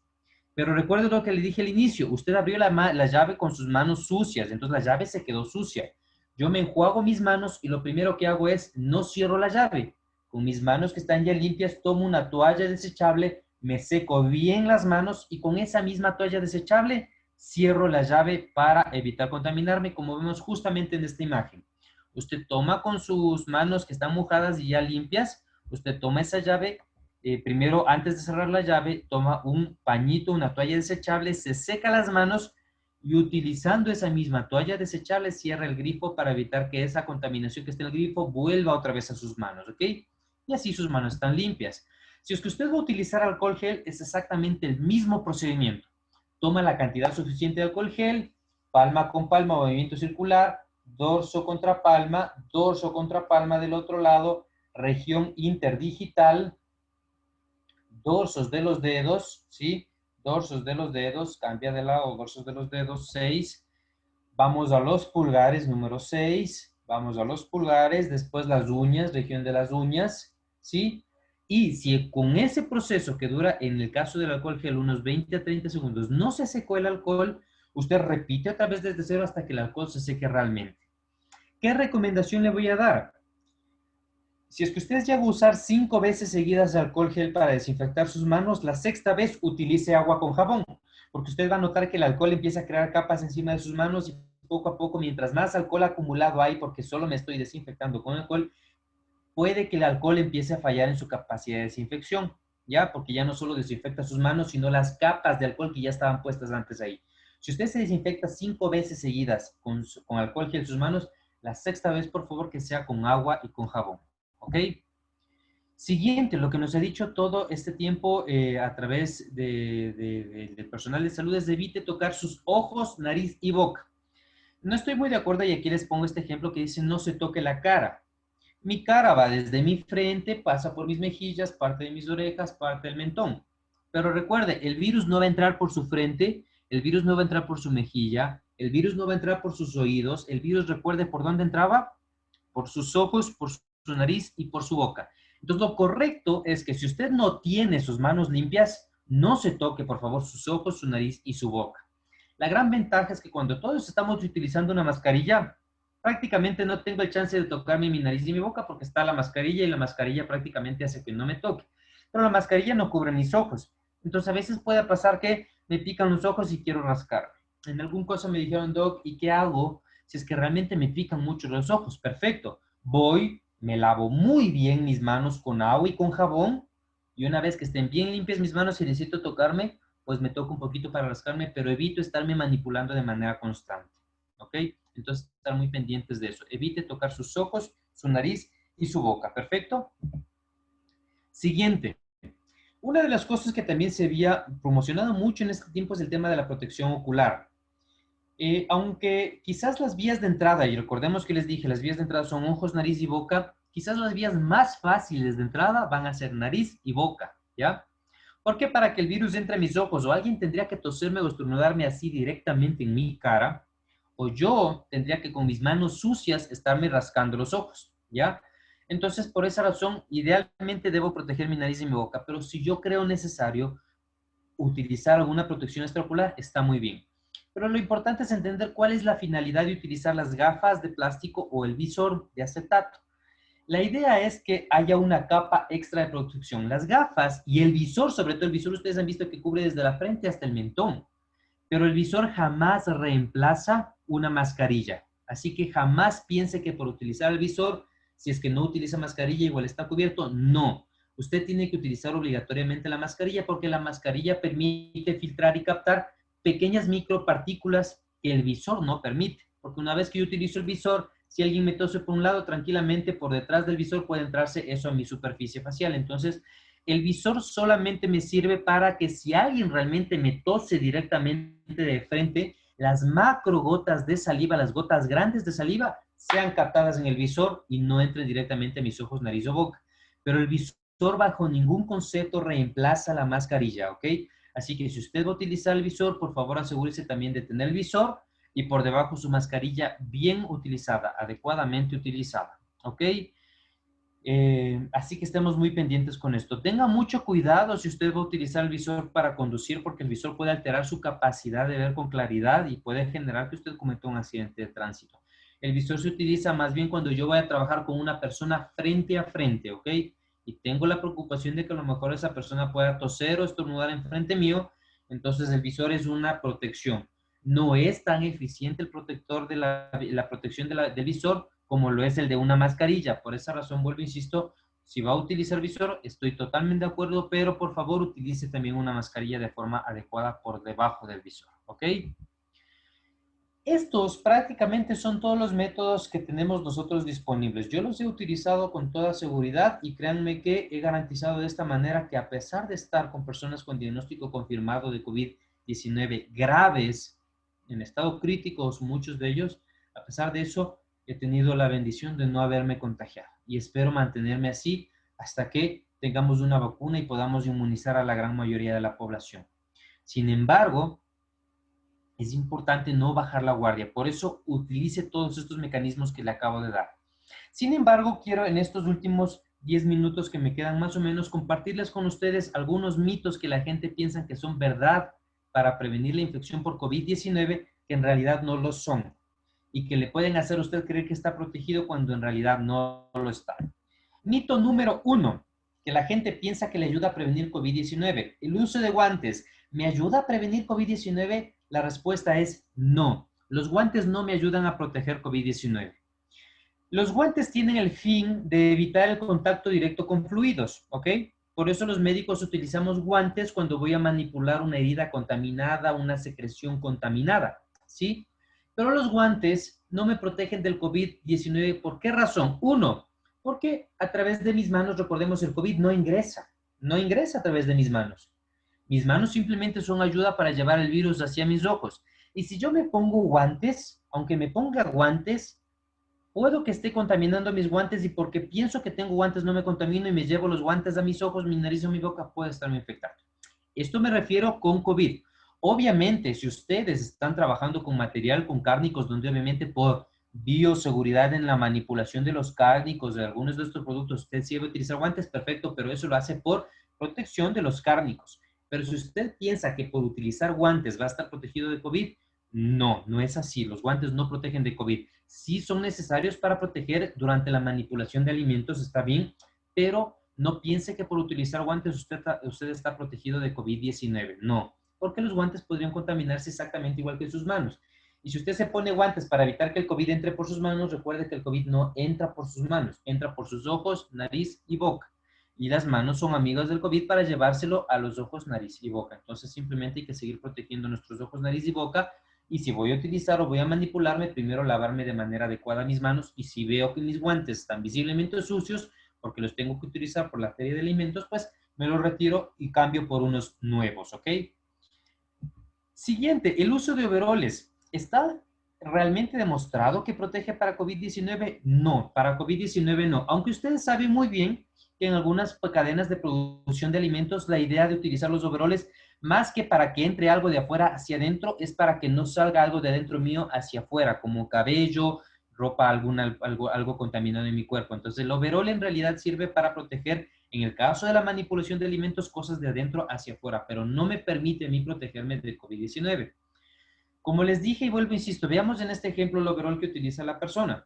Pero recuerde lo que le dije al inicio, usted abrió la llave con sus manos sucias, entonces la llave se quedó sucia. Yo me enjuago mis manos y lo primero que hago es no cierro la llave. Con mis manos que están ya limpias, tomo una toalla desechable, me seco bien las manos y con esa misma toalla desechable cierro la llave para evitar contaminarme, como vemos justamente en esta imagen. Usted toma con sus manos que están mojadas y ya limpias, usted toma esa llave, primero antes de cerrar la llave, toma un pañito, una toalla desechable, se seca las manos y utilizando esa misma toalla desechable cierra el grifo para evitar que esa contaminación que está en el grifo vuelva otra vez a sus manos, ¿ok? Y así sus manos están limpias. Si es que usted va a utilizar alcohol gel, es exactamente el mismo procedimiento. Toma la cantidad suficiente de alcohol gel, palma con palma, movimiento circular, dorso contra palma del otro lado, región interdigital, dorsos de los dedos, ¿sí? Dorsos de los dedos, cambia de lado, dorsos de los dedos, 6. Vamos a los pulgares, número 6. Vamos a los pulgares, después las uñas, región de las uñas, ¿sí? Y si con ese proceso que dura, en el caso del alcohol gel, unos 20 a 30 segundos, no se secó el alcohol, usted repite otra vez desde cero hasta que el alcohol se seque realmente. ¿Qué recomendación le voy a dar? Si es que usted llega a usar 5 veces seguidas de alcohol gel para desinfectar sus manos, la sexta vez utilice agua con jabón, porque usted va a notar que el alcohol empieza a crear capas encima de sus manos y poco a poco, mientras más alcohol acumulado hay, porque solo me estoy desinfectando con alcohol, puede que el alcohol empiece a fallar en su capacidad de desinfección, ¿ya? Porque ya no solo desinfecta sus manos, sino las capas de alcohol que ya estaban puestas antes ahí. Si usted se desinfecta 5 veces seguidas con alcohol gel en sus manos, la sexta vez, por favor, que sea con agua y con jabón, ¿ok? Siguiente, lo que nos ha dicho todo este tiempo a través del personal de salud es evite tocar sus ojos, nariz y boca. No estoy muy de acuerdo y aquí les pongo este ejemplo que dice no se toque la cara. Mi cara va desde mi frente, pasa por mis mejillas, parte de mis orejas, parte del mentón. Pero recuerde, el virus no va a entrar por su frente, el virus no va a entrar por su mejilla, el virus no va a entrar por sus oídos, el virus, recuerde, ¿por dónde entraba? Por sus ojos, por su nariz y por su boca. Entonces, lo correcto es que si usted no tiene sus manos limpias, no se toque, por favor, sus ojos, su nariz y su boca. La gran ventaja es que cuando todos estamos utilizando una mascarilla, prácticamente no tengo el chance de tocarme mi nariz y mi boca porque está la mascarilla y la mascarilla prácticamente hace que no me toque. Pero la mascarilla no cubre mis ojos. Entonces, a veces puede pasar que me pican los ojos y quiero rascar. En algún caso me dijeron, Doc, ¿y qué hago si es que realmente me pican mucho los ojos? Perfecto. Voy, me lavo muy bien mis manos con agua y con jabón. Y una vez que estén bien limpias mis manos y necesito tocarme, pues me toco un poquito para rascarme, pero evito estarme manipulando de manera constante. ¿Ok? Entonces, estar muy pendientes de eso. Evite tocar sus ojos, su nariz y su boca. ¿Perfecto? Siguiente. Una de las cosas que también se había promocionado mucho en este tiempo es el tema de la protección ocular. Aunque quizás las vías de entrada, y recordemos que les dije, las vías de entrada son ojos, nariz y boca, quizás las vías más fáciles de entrada van a ser nariz y boca, ¿ya? Porque para que el virus entre a mis ojos, o alguien tendría que toserme o estornudarme así directamente en mi cara, o yo tendría que con mis manos sucias estarme rascando los ojos, ¿ya? Entonces, por esa razón, idealmente debo proteger mi nariz y mi boca, pero si yo creo necesario utilizar alguna protección extraocular, está muy bien. Pero lo importante es entender cuál es la finalidad de utilizar las gafas de plástico o el visor de acetato. La idea es que haya una capa extra de protección. Las gafas y el visor, sobre todo el visor, ustedes han visto que cubre desde la frente hasta el mentón. Pero el visor jamás reemplaza una mascarilla. Así que jamás piense que por utilizar el visor, si es que no utiliza mascarilla, igual está cubierto. No. Usted tiene que utilizar obligatoriamente la mascarilla porque la mascarilla permite filtrar y captar pequeñas micropartículas que el visor no permite. Porque una vez que yo utilizo el visor, si alguien me tose por un lado, tranquilamente por detrás del visor puede entrarse eso a mi superficie facial. Entonces, el visor solamente me sirve para que si alguien realmente me tose directamente de frente, las macro gotas de saliva, las gotas grandes de saliva, sean captadas en el visor y no entren directamente a mis ojos, nariz o boca. Pero el visor bajo ningún concepto reemplaza la mascarilla, ¿ok? Así que si usted va a utilizar el visor, por favor asegúrese también de tener el visor y por debajo su mascarilla bien utilizada, adecuadamente utilizada, ¿ok? Así que estemos muy pendientes con esto. Tenga mucho cuidado si usted va a utilizar el visor para conducir, porque el visor puede alterar su capacidad de ver con claridad y puede generar que usted cometa un accidente de tránsito. El visor se utiliza más bien cuando yo voy a trabajar con una persona frente a frente, ¿ok? Y tengo la preocupación de que a lo mejor esa persona pueda toser o estornudar enfrente mío, entonces el visor es una protección. No es tan eficiente el protector de la protección del visor como lo es el de una mascarilla. Por esa razón, vuelvo, insisto, si va a utilizar visor, estoy totalmente de acuerdo, pero por favor utilice también una mascarilla de forma adecuada por debajo del visor, ¿ok? Estos prácticamente son todos los métodos que tenemos nosotros disponibles. Yo los he utilizado con toda seguridad y créanme que he garantizado de esta manera que a pesar de estar con personas con diagnóstico confirmado de COVID-19 graves, en estado críticos, muchos de ellos, a pesar de eso, he tenido la bendición de no haberme contagiado y espero mantenerme así hasta que tengamos una vacuna y podamos inmunizar a la gran mayoría de la población. Sin embargo, es importante no bajar la guardia. Por eso utilice todos estos mecanismos que le acabo de dar. Sin embargo, quiero en estos últimos 10 minutos que me quedan más o menos compartirles con ustedes algunos mitos que la gente piensa que son verdad para prevenir la infección por COVID-19 que en realidad no lo son y que le pueden hacer a usted creer que está protegido cuando en realidad no lo está. Mito número 1, que la gente piensa que le ayuda a prevenir COVID-19. El uso de guantes, ¿me ayuda a prevenir COVID-19? La respuesta es no. Los guantes no me ayudan a proteger COVID-19. Los guantes tienen el fin de evitar el contacto directo con fluidos, ¿ok? Por eso los médicos utilizamos guantes cuando voy a manipular una herida contaminada, una secreción contaminada, ¿sí? Pero los guantes no me protegen del COVID-19. ¿Por qué razón? Uno, porque a través de mis manos, recordemos, el COVID no ingresa a través de mis manos. Mis manos simplemente son ayuda para llevar el virus hacia mis ojos. Y si yo me pongo guantes, aunque me ponga guantes, puedo que esté contaminando mis guantes y porque pienso que tengo guantes no me contamino y me llevo los guantes a mis ojos, mi nariz o mi boca, puede estarme infectando. Esto me refiero con COVID. Obviamente, si ustedes están trabajando con material, con cárnicos, donde obviamente por bioseguridad en la manipulación de los cárnicos, de algunos de estos productos, usted sí debe utilizar guantes, perfecto, pero eso lo hace por protección de los cárnicos. Pero si usted piensa que por utilizar guantes va a estar protegido de COVID, no, no es así. Los guantes no protegen de COVID. Sí son necesarios para proteger durante la manipulación de alimentos, está bien, pero no piense que por utilizar guantes usted está protegido de COVID-19. No, porque los guantes podrían contaminarse exactamente igual que sus manos. Y si usted se pone guantes para evitar que el COVID entre por sus manos, recuerde que el COVID no entra por sus manos, entra por sus ojos, nariz y boca. Y las manos son amigas del COVID para llevárselo a los ojos, nariz y boca. Entonces simplemente hay que seguir protegiendo nuestros ojos, nariz y boca. Y si voy a utilizar o voy a manipularme, primero lavarme de manera adecuada mis manos. Y si veo que mis guantes están visiblemente sucios, porque los tengo que utilizar por la feria de alimentos, pues me los retiro y cambio por unos nuevos, ¿ok? Siguiente, el uso de overoles. ¿Está realmente demostrado que protege para COVID-19? No, para COVID-19 no. Aunque ustedes saben muy bien que en algunas cadenas de producción de alimentos la idea de utilizar los overoles, más que para que entre algo de afuera hacia adentro, es para que no salga algo de adentro mío hacia afuera, como cabello, ropa, algo contaminado en mi cuerpo. Entonces el overol en realidad sirve para proteger, en el caso de la manipulación de alimentos, cosas de adentro hacia afuera, pero no me permite a mí protegerme del COVID-19. Como les dije y vuelvo, insisto, veamos en este ejemplo el overol que utiliza la persona.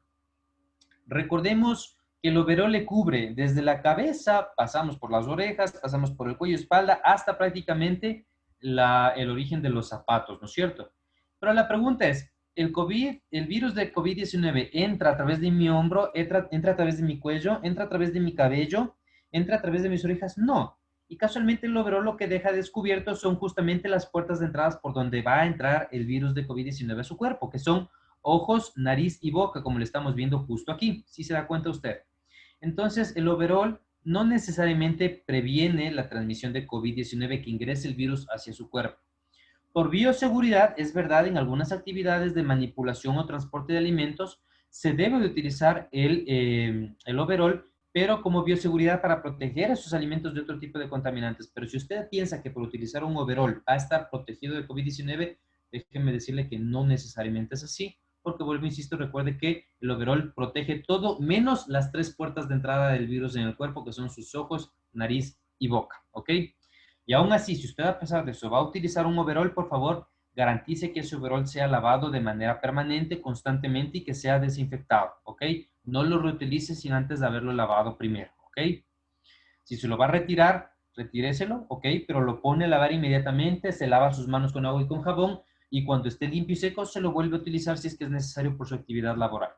Recordemos que el overol le cubre desde la cabeza, pasamos por las orejas, pasamos por el cuello, espalda, hasta prácticamente el origen de los zapatos, ¿no es cierto? Pero la pregunta es, el virus de COVID-19 entra a través de mi hombro, entra a través de mi cuello, entra a través de mi cabello, entra a través de mis orejas, no. Y casualmente el overol lo que deja descubierto son justamente las puertas de entradas por donde va a entrar el virus de COVID-19 a su cuerpo, que son ojos, nariz y boca, como le estamos viendo justo aquí. ¿Sí se da cuenta usted? Entonces, el overol no necesariamente previene la transmisión de COVID-19 que ingrese el virus hacia su cuerpo. Por bioseguridad, es verdad, en algunas actividades de manipulación o transporte de alimentos se debe de utilizar el overol, pero como bioseguridad para proteger esos alimentos de otro tipo de contaminantes. Pero si usted piensa que por utilizar un overol va a estar protegido de COVID-19, déjeme decirle que no necesariamente es así, porque vuelvo, insisto, recuerde que el overol protege todo menos las 3 puertas de entrada del virus en el cuerpo, que son sus ojos, nariz y boca, ¿ok? Y aún así, si usted a pesar de eso va a utilizar un overol, por favor, garantice que ese overol sea lavado de manera permanente, constantemente y que sea desinfectado, ¿ok? No lo reutilice sin antes de haberlo lavado primero, ¿ok? Si se lo va a retirar, retíréselo, ¿ok? Pero lo pone a lavar inmediatamente, se lava sus manos con agua y con jabón y cuando esté limpio y seco se lo vuelve a utilizar si es que es necesario por su actividad laboral.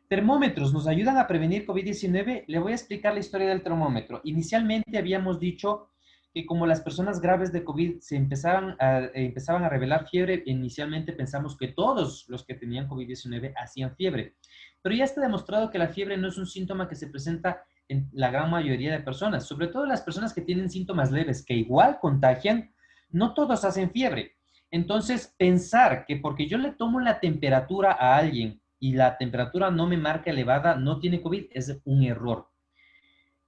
Termómetros nos ayudan a prevenir COVID-19. Le voy a explicar la historia del termómetro. Inicialmente habíamos dicho que como las personas graves de COVID empezaban a revelar fiebre, inicialmente pensamos que todos los que tenían COVID-19 hacían fiebre. Pero ya está demostrado que la fiebre no es un síntoma que se presenta en la gran mayoría de personas, sobre todo las personas que tienen síntomas leves, que igual contagian, no todos hacen fiebre. Entonces, pensar que porque yo le tomo la temperatura a alguien y la temperatura no me marca elevada, no tiene COVID, es un error.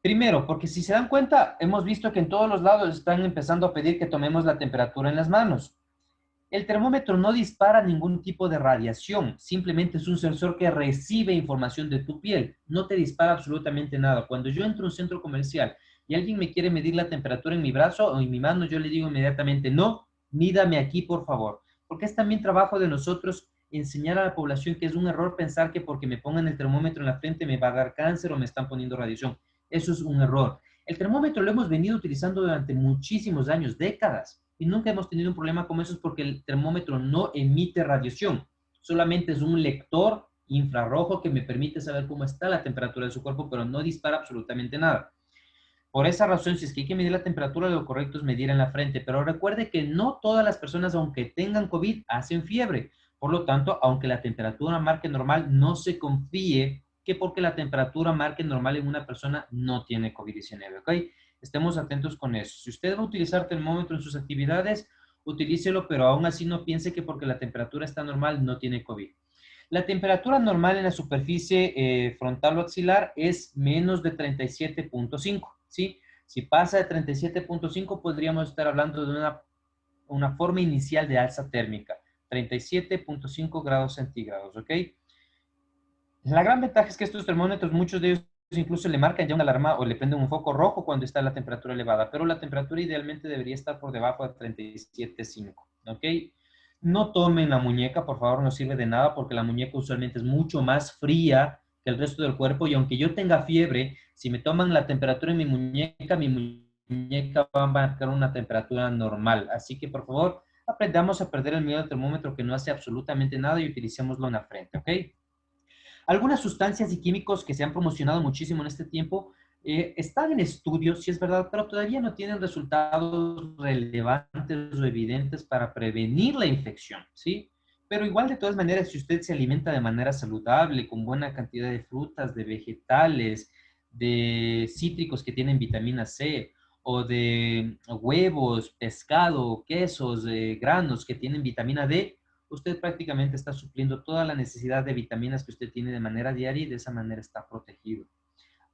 Primero, porque si se dan cuenta, hemos visto que en todos los lados están empezando a pedir que tomemos la temperatura en las manos. El termómetro no dispara ningún tipo de radiación, simplemente es un sensor que recibe información de tu piel, no te dispara absolutamente nada. Cuando yo entro a un centro comercial y alguien me quiere medir la temperatura en mi brazo o en mi mano, yo le digo inmediatamente, no, mídame aquí, por favor, porque es también trabajo de nosotros enseñar a la población que es un error pensar que porque me pongan el termómetro en la frente me va a dar cáncer o me están poniendo radiación. Eso es un error. El termómetro lo hemos venido utilizando durante muchísimos años, décadas, y nunca hemos tenido un problema como eso, es porque el termómetro no emite radiación, solamente es un lector infrarrojo que me permite saber cómo está la temperatura de su cuerpo, pero no dispara absolutamente nada. Por esa razón, si es que hay que medir la temperatura, lo correcto es medir en la frente, pero recuerde que no todas las personas, aunque tengan COVID, hacen fiebre. Por lo tanto, aunque la temperatura marque normal, no se confíe que porque la temperatura marque normal en una persona no tiene COVID-19, ¿ok? Estemos atentos con eso. Si usted va a utilizar termómetro en sus actividades, utilícelo, pero aún así no piense que porque la temperatura está normal no tiene COVID. La temperatura normal en la superficie frontal o axilar es menos de 37.5, ¿sí? Si pasa de 37.5, podríamos estar hablando de una forma inicial de alza térmica, 37.5 grados centígrados, ¿ok? La gran ventaja es que estos termómetros, muchos de ellos incluso le marcan ya una alarma o le prenden un foco rojo cuando está la temperatura elevada, pero la temperatura idealmente debería estar por debajo de 37.5, ¿ok? No tomen la muñeca, por favor, no sirve de nada porque la muñeca usualmente es mucho más fría que el resto del cuerpo y aunque yo tenga fiebre, si me toman la temperatura en mi muñeca va a marcar una temperatura normal. Así que, por favor, aprendamos a perder el miedo al termómetro que no hace absolutamente nada y utilicémoslo en la frente, ¿ok? Algunas sustancias y químicos que se han promocionado muchísimo en este tiempo están en estudios, sí es verdad, pero todavía no tienen resultados relevantes o evidentes para prevenir la infección, ¿sí? Pero igual, de todas maneras, si usted se alimenta de manera saludable, con buena cantidad de frutas, de vegetales, de cítricos que tienen vitamina C, o de huevos, pescado, quesos, granos que tienen vitamina D, usted prácticamente está supliendo toda la necesidad de vitaminas que usted tiene de manera diaria y de esa manera está protegido.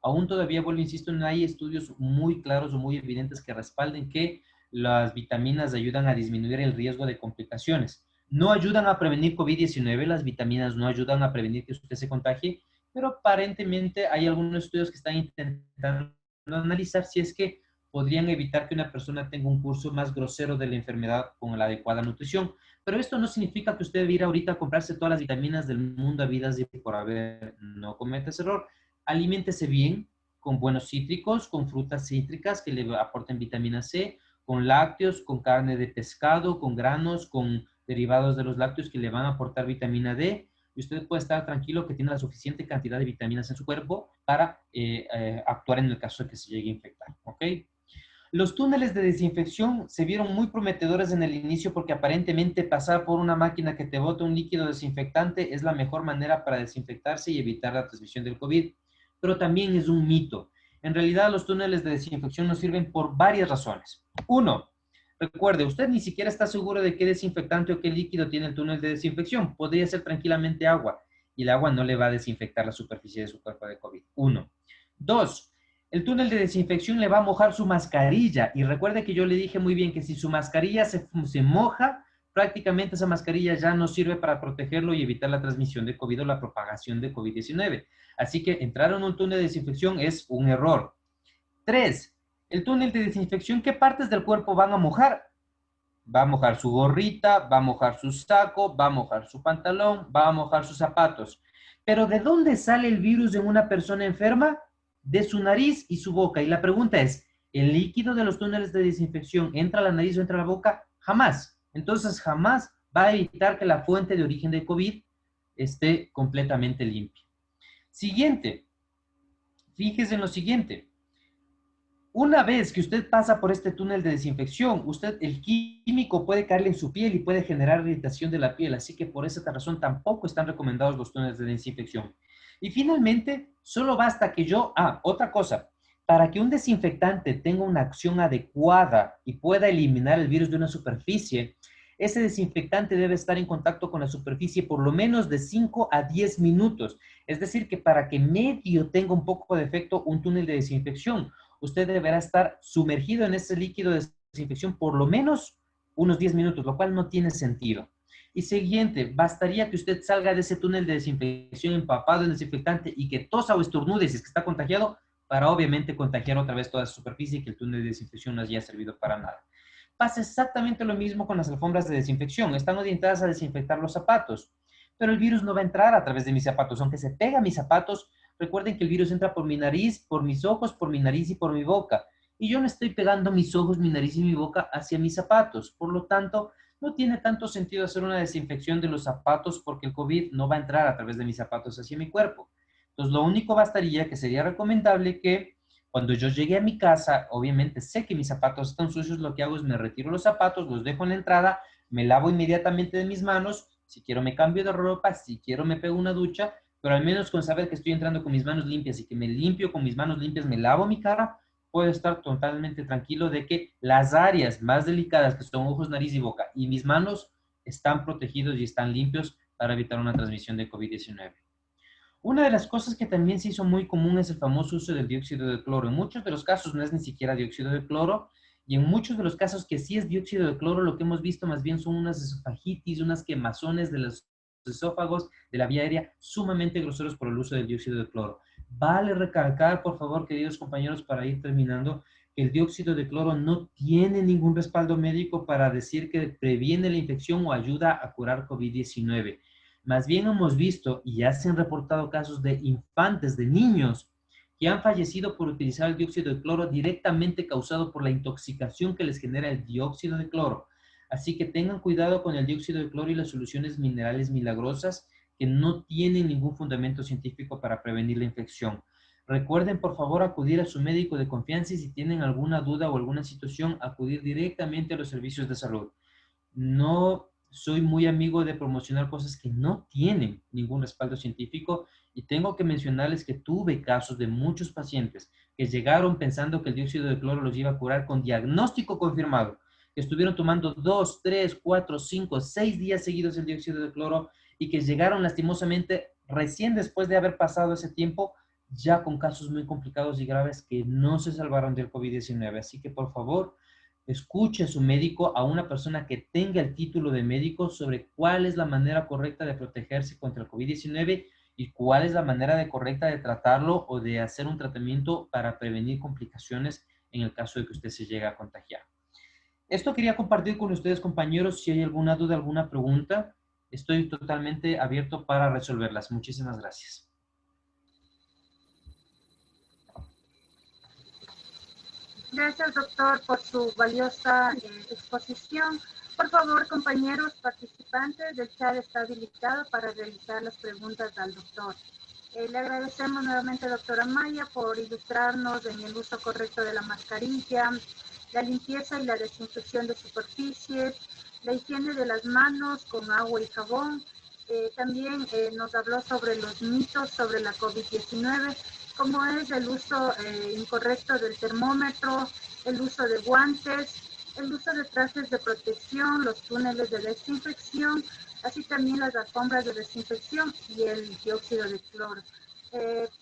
Aún todavía, vuelvo, insisto, no hay estudios muy claros o muy evidentes que respalden que las vitaminas ayudan a disminuir el riesgo de complicaciones. No ayudan a prevenir COVID-19, las vitaminas no ayudan a prevenir que usted se contagie, pero aparentemente hay algunos estudios que están intentando analizar si es que podrían evitar que una persona tenga un curso más grosero de la enfermedad con la adecuada nutrición. Pero esto no significa que usted debe ir ahorita a comprarse todas las vitaminas del mundo habidas y por haber. No cometa ese error. Aliméntese bien con buenos cítricos, con frutas cítricas que le aporten vitamina C, con lácteos, con carne de pescado, con granos, con derivados de los lácteos que le van a aportar vitamina D, y usted puede estar tranquilo que tiene la suficiente cantidad de vitaminas en su cuerpo para actuar en el caso de que se llegue a infectar, ¿ok? Los túneles de desinfección se vieron muy prometedores en el inicio porque aparentemente pasar por una máquina que te bota un líquido desinfectante es la mejor manera para desinfectarse y evitar la transmisión del COVID, pero también es un mito. En realidad, los túneles de desinfección nos sirven por varias razones. Uno, recuerde, usted ni siquiera está seguro de qué desinfectante o qué líquido tiene el túnel de desinfección. Podría ser tranquilamente agua y el agua no le va a desinfectar la superficie de su cuerpo de COVID. Uno. Dos, el túnel de desinfección le va a mojar su mascarilla. Y recuerde que yo le dije muy bien que si su mascarilla se moja, prácticamente esa mascarilla ya no sirve para protegerlo y evitar la transmisión de COVID o la propagación de COVID-19. Así que entrar en un túnel de desinfección es un error. 3. El túnel de desinfección, ¿qué partes del cuerpo van a mojar? Va a mojar su gorrita, va a mojar su saco, va a mojar su pantalón, va a mojar sus zapatos. Pero ¿de dónde sale el virus en una persona enferma? De su nariz y su boca. Y la pregunta es, ¿el líquido de los túneles de desinfección entra a la nariz o entra a la boca? Jamás. Entonces jamás va a evitar que la fuente de origen de COVID esté completamente limpia. Siguiente. Fíjese en lo siguiente. Una vez que usted pasa por este túnel de desinfección, el químico puede caerle en su piel y puede generar irritación de la piel, así que por esa razón tampoco están recomendados los túneles de desinfección. Y finalmente, solo basta que otra cosa, para que un desinfectante tenga una acción adecuada y pueda eliminar el virus de una superficie, ese desinfectante debe estar en contacto con la superficie por lo menos de 5 a 10 minutos. Es decir, que para que medio tenga un poco de efecto un túnel de desinfección, usted deberá estar sumergido en ese líquido de desinfección por lo menos unos 10 minutos, lo cual no tiene sentido. Y siguiente, bastaría que usted salga de ese túnel de desinfección empapado en desinfectante y que tosa o estornude si es que está contagiado, para obviamente contagiar otra vez toda esa superficie y que el túnel de desinfección no haya servido para nada. Pasa exactamente lo mismo con las alfombras de desinfección. Están orientadas a desinfectar los zapatos, pero el virus no va a entrar a través de mis zapatos. Aunque se pega a mis zapatos, recuerden que el virus entra por mi nariz, por mis ojos, por mi nariz y por mi boca. Y yo no estoy pegando mis ojos, mi nariz y mi boca hacia mis zapatos. Por lo tanto, no tiene tanto sentido hacer una desinfección de los zapatos porque el COVID no va a entrar a través de mis zapatos hacia mi cuerpo. Entonces, lo único bastaría que sería recomendable que cuando yo llegue a mi casa, obviamente sé que mis zapatos están sucios, lo que hago es me retiro los zapatos, los dejo en la entrada, me lavo inmediatamente de mis manos, si quiero me cambio de ropa, si quiero me pego una ducha, pero al menos con saber que estoy entrando con mis manos limpias y que me limpio con mis manos limpias, me lavo mi cara, puedo estar totalmente tranquilo de que las áreas más delicadas, que son ojos, nariz y boca, y mis manos están protegidos y están limpios para evitar una transmisión de COVID-19. Una de las cosas que también se hizo muy común es el famoso uso del dióxido de cloro. En muchos de los casos no es ni siquiera dióxido de cloro, y en muchos de los casos que sí es dióxido de cloro, lo que hemos visto más bien son unas esofagitis, unas quemazones de los esófagos, de la vía aérea, sumamente groseros por el uso del dióxido de cloro. Vale recalcar, por favor, queridos compañeros, para ir terminando, que el dióxido de cloro no tiene ningún respaldo médico para decir que previene la infección o ayuda a curar COVID-19. Más bien hemos visto, y ya se han reportado casos de infantes, de niños, que han fallecido por utilizar el dióxido de cloro directamente causado por la intoxicación que les genera el dióxido de cloro. Así que tengan cuidado con el dióxido de cloro y las soluciones minerales milagrosas que no tienen ningún fundamento científico para prevenir la infección. Recuerden, por favor, acudir a su médico de confianza y si tienen alguna duda o alguna situación, acudir directamente a los servicios de salud. No soy muy amigo de promocionar cosas que no tienen ningún respaldo científico y tengo que mencionarles que tuve casos de muchos pacientes que llegaron pensando que el dióxido de cloro los iba a curar con diagnóstico confirmado, que estuvieron tomando 2, 3, 4, 5, 6 días seguidos el dióxido de cloro y que llegaron lastimosamente recién después de haber pasado ese tiempo ya con casos muy complicados y graves que no se salvaron del COVID-19. Así que por favor, escuche a su médico, a una persona que tenga el título de médico sobre cuál es la manera correcta de protegerse contra el COVID-19 y cuál es la manera correcta de tratarlo o de hacer un tratamiento para prevenir complicaciones en el caso de que usted se llegue a contagiar. Esto quería compartir con ustedes, compañeros. Si hay alguna duda, alguna pregunta, estoy totalmente abierto para resolverlas. Muchísimas gracias. Gracias, doctor, por su valiosa exposición. Por favor, compañeros participantes, el chat está habilitado para realizar las preguntas al doctor. Le agradecemos nuevamente, doctora Maya, por ilustrarnos en el uso correcto de la mascarilla, la limpieza y la desinfección de superficies, la higiene de las manos con agua y jabón. También nos habló sobre los mitos sobre la COVID-19, como es el uso incorrecto del termómetro, el uso de guantes, el uso de trajes de protección, los túneles de desinfección, así también las alfombras de desinfección y el dióxido de cloro.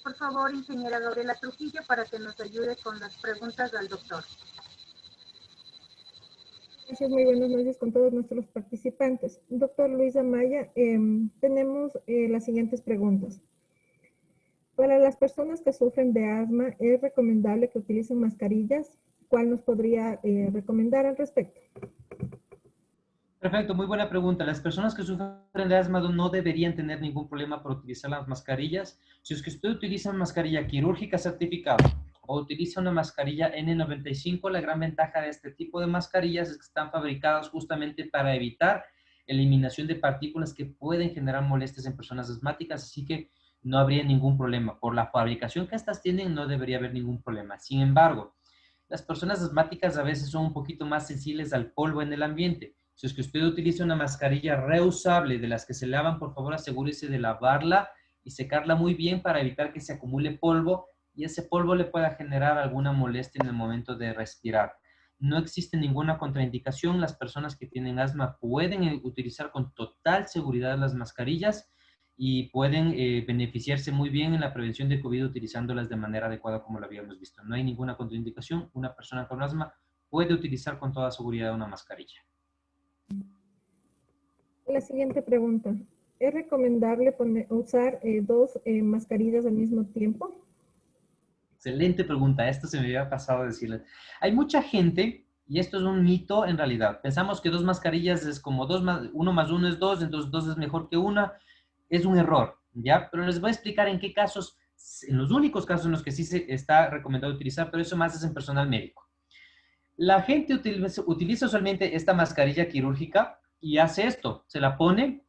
Por favor, ingeniera Gabriela Trujillo, para que nos ayude con las preguntas al doctor. Gracias, muy buenas noches con todos nuestros participantes. Doctor Luis Amaya, tenemos las siguientes preguntas. Para las personas que sufren de asma, ¿es recomendable que utilicen mascarillas? ¿Cuál nos podría recomendar al respecto? Perfecto, muy buena pregunta. Las personas que sufren de asma no deberían tener ningún problema por utilizar las mascarillas. Si es que usted utiliza una mascarilla quirúrgica certificada o utiliza una mascarilla N95, la gran ventaja de este tipo de mascarillas es que están fabricadas justamente para evitar eliminación de partículas que pueden generar molestias en personas asmáticas, así que no habría ningún problema. Por la fabricación que estas tienen, no debería haber ningún problema. Sin embargo, las personas asmáticas a veces son un poquito más sensibles al polvo en el ambiente. Si es que usted utiliza una mascarilla reusable de las que se lavan, por favor asegúrese de lavarla y secarla muy bien para evitar que se acumule polvo y ese polvo le pueda generar alguna molestia en el momento de respirar. No existe ninguna contraindicación. Las personas que tienen asma pueden utilizar con total seguridad las mascarillas y pueden beneficiarse muy bien en la prevención de COVID utilizándolas de manera adecuada como lo habíamos visto. No hay ninguna contraindicación. Una persona con asma puede utilizar con toda seguridad una mascarilla. La siguiente pregunta. ¿Es recomendable usar dos mascarillas al mismo tiempo? Excelente pregunta. Esto se me había pasado a decirles. Hay mucha gente, y esto es un mito en realidad. Pensamos que dos mascarillas es como uno más uno es dos, entonces dos es mejor que una. Es un error, ¿ya? Pero les voy a explicar en qué casos, en los únicos casos en los que sí se está recomendado utilizar, pero eso más es en personal médico. La gente utiliza usualmente esta mascarilla quirúrgica y hace esto. Se la pone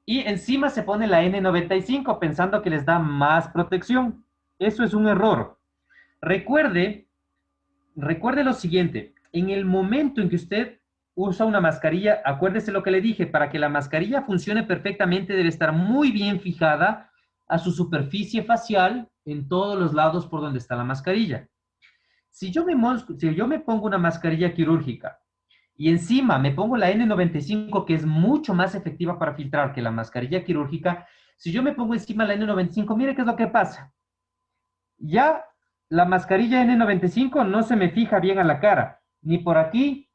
y encima se pone la N95 pensando que les da más protección. Eso es un error. Recuerde lo siguiente. En el momento en que usted usa una mascarilla, acuérdese lo que le dije, para que la mascarilla funcione perfectamente debe estar muy bien fijada a su superficie facial en todos los lados por donde está la mascarilla. Si yo me pongo una mascarilla quirúrgica y encima me pongo la N95, que es mucho más efectiva para filtrar que la mascarilla quirúrgica, si yo me pongo encima la N95, mire qué es lo que pasa. Ya la mascarilla N95 no se me fija bien a la cara, ni por aquí,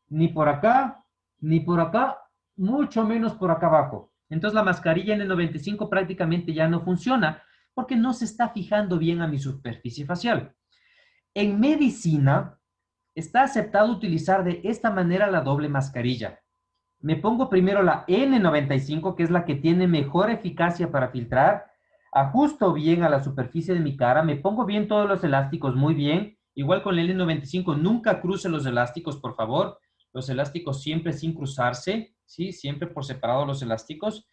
ni por acá, ni por acá, mucho menos por acá abajo. Entonces la mascarilla N95 prácticamente ya no funciona porque no se está fijando bien a mi superficie facial. En medicina está aceptado utilizar de esta manera la doble mascarilla. Me pongo primero la N95, que es la que tiene mejor eficacia para filtrar, ajusto bien a la superficie de mi cara, me pongo bien todos los elásticos muy bien, igual con el N95, nunca cruce los elásticos, por favor, los elásticos siempre sin cruzarse, ¿sí? Siempre por separado los elásticos,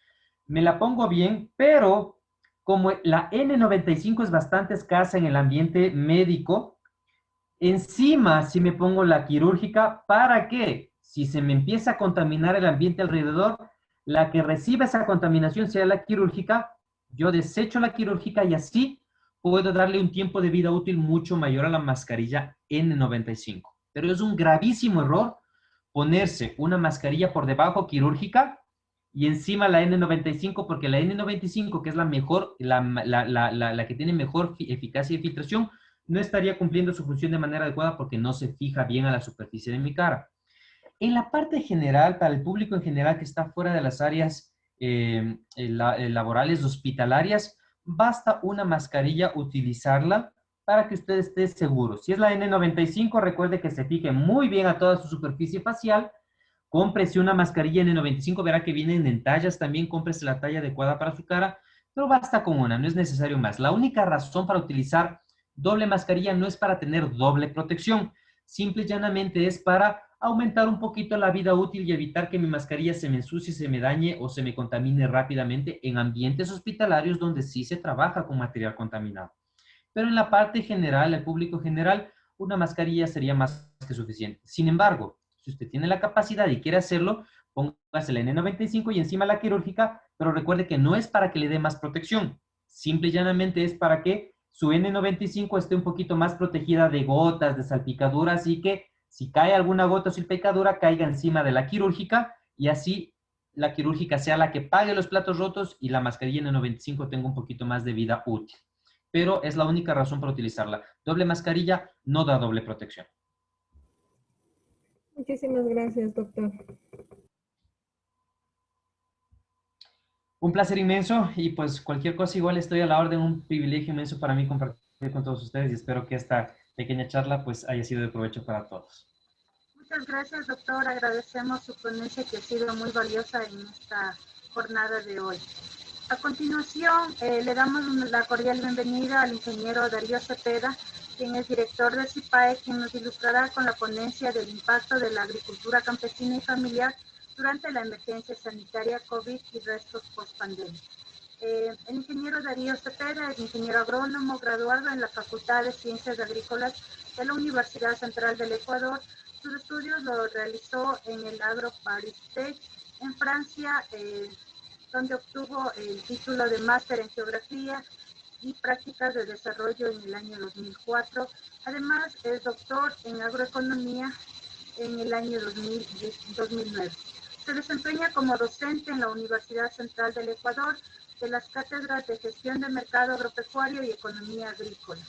me la pongo bien, pero como la N95 es bastante escasa en el ambiente médico, encima si me pongo la quirúrgica, ¿para qué? Si se me empieza a contaminar el ambiente alrededor, la que reciba esa contaminación sea la quirúrgica, yo desecho la quirúrgica y así puedo darle un tiempo de vida útil mucho mayor a la mascarilla N95. Pero es un gravísimo error ponerse una mascarilla por debajo quirúrgica y encima la N95, porque la N95, que es la mejor, la que tiene mejor eficacia de filtración, no estaría cumpliendo su función de manera adecuada porque no se fija bien a la superficie de mi cara. En la parte general, para el público en general que está fuera de las áreas laborales hospitalarias, basta una mascarilla utilizarla para que usted esté seguro. Si es la N95, recuerde que se fije muy bien a toda su superficie facial. Cómprese una mascarilla N95, verá que vienen en tallas también, cómprese la talla adecuada para su cara, pero basta con una, no es necesario más. La única razón para utilizar doble mascarilla no es para tener doble protección, simple y llanamente es para aumentar un poquito la vida útil y evitar que mi mascarilla se me ensucie, se me dañe o se me contamine rápidamente en ambientes hospitalarios donde sí se trabaja con material contaminado. Pero en la parte general, el público general, una mascarilla sería más que suficiente. Sin embargo, si usted tiene la capacidad y quiere hacerlo, póngase la N95 y encima la quirúrgica, pero recuerde que no es para que le dé más protección. Simple y llanamente es para que su N95 esté un poquito más protegida de gotas, de salpicaduras, y que si cae alguna gota o salpicadura, caiga encima de la quirúrgica y así la quirúrgica sea la que pague los platos rotos y la mascarilla N95 tenga un poquito más de vida útil. Pero es la única razón para utilizarla. Doble mascarilla no da doble protección. Muchísimas gracias, doctor. Un placer inmenso y pues cualquier cosa igual estoy a la orden. Un privilegio inmenso para mí compartir con todos ustedes y espero que esta pequeña charla pues haya sido de provecho para todos. Muchas gracias, doctor. Agradecemos su ponencia que ha sido muy valiosa en esta jornada de hoy. A continuación, le damos la cordial bienvenida al ingeniero Darío Cepeda, quien es director de CIPAE, quien nos ilustrará con la ponencia del impacto de la agricultura campesina y familiar durante la emergencia sanitaria COVID y restos post-pandemia. El ingeniero Darío Cepeda es ingeniero agrónomo graduado en la Facultad de Ciencias Agrícolas de la Universidad Central del Ecuador. Sus estudios los realizó en el Agro Paris Tech, en Francia, donde obtuvo el título de máster en Geografía y Prácticas de Desarrollo en el año 2004. Además, es doctor en Agroeconomía en el año 2009. Se desempeña como docente en la Universidad Central del Ecuador de las cátedras de Gestión de Mercado Agropecuario y Economía Agrícola,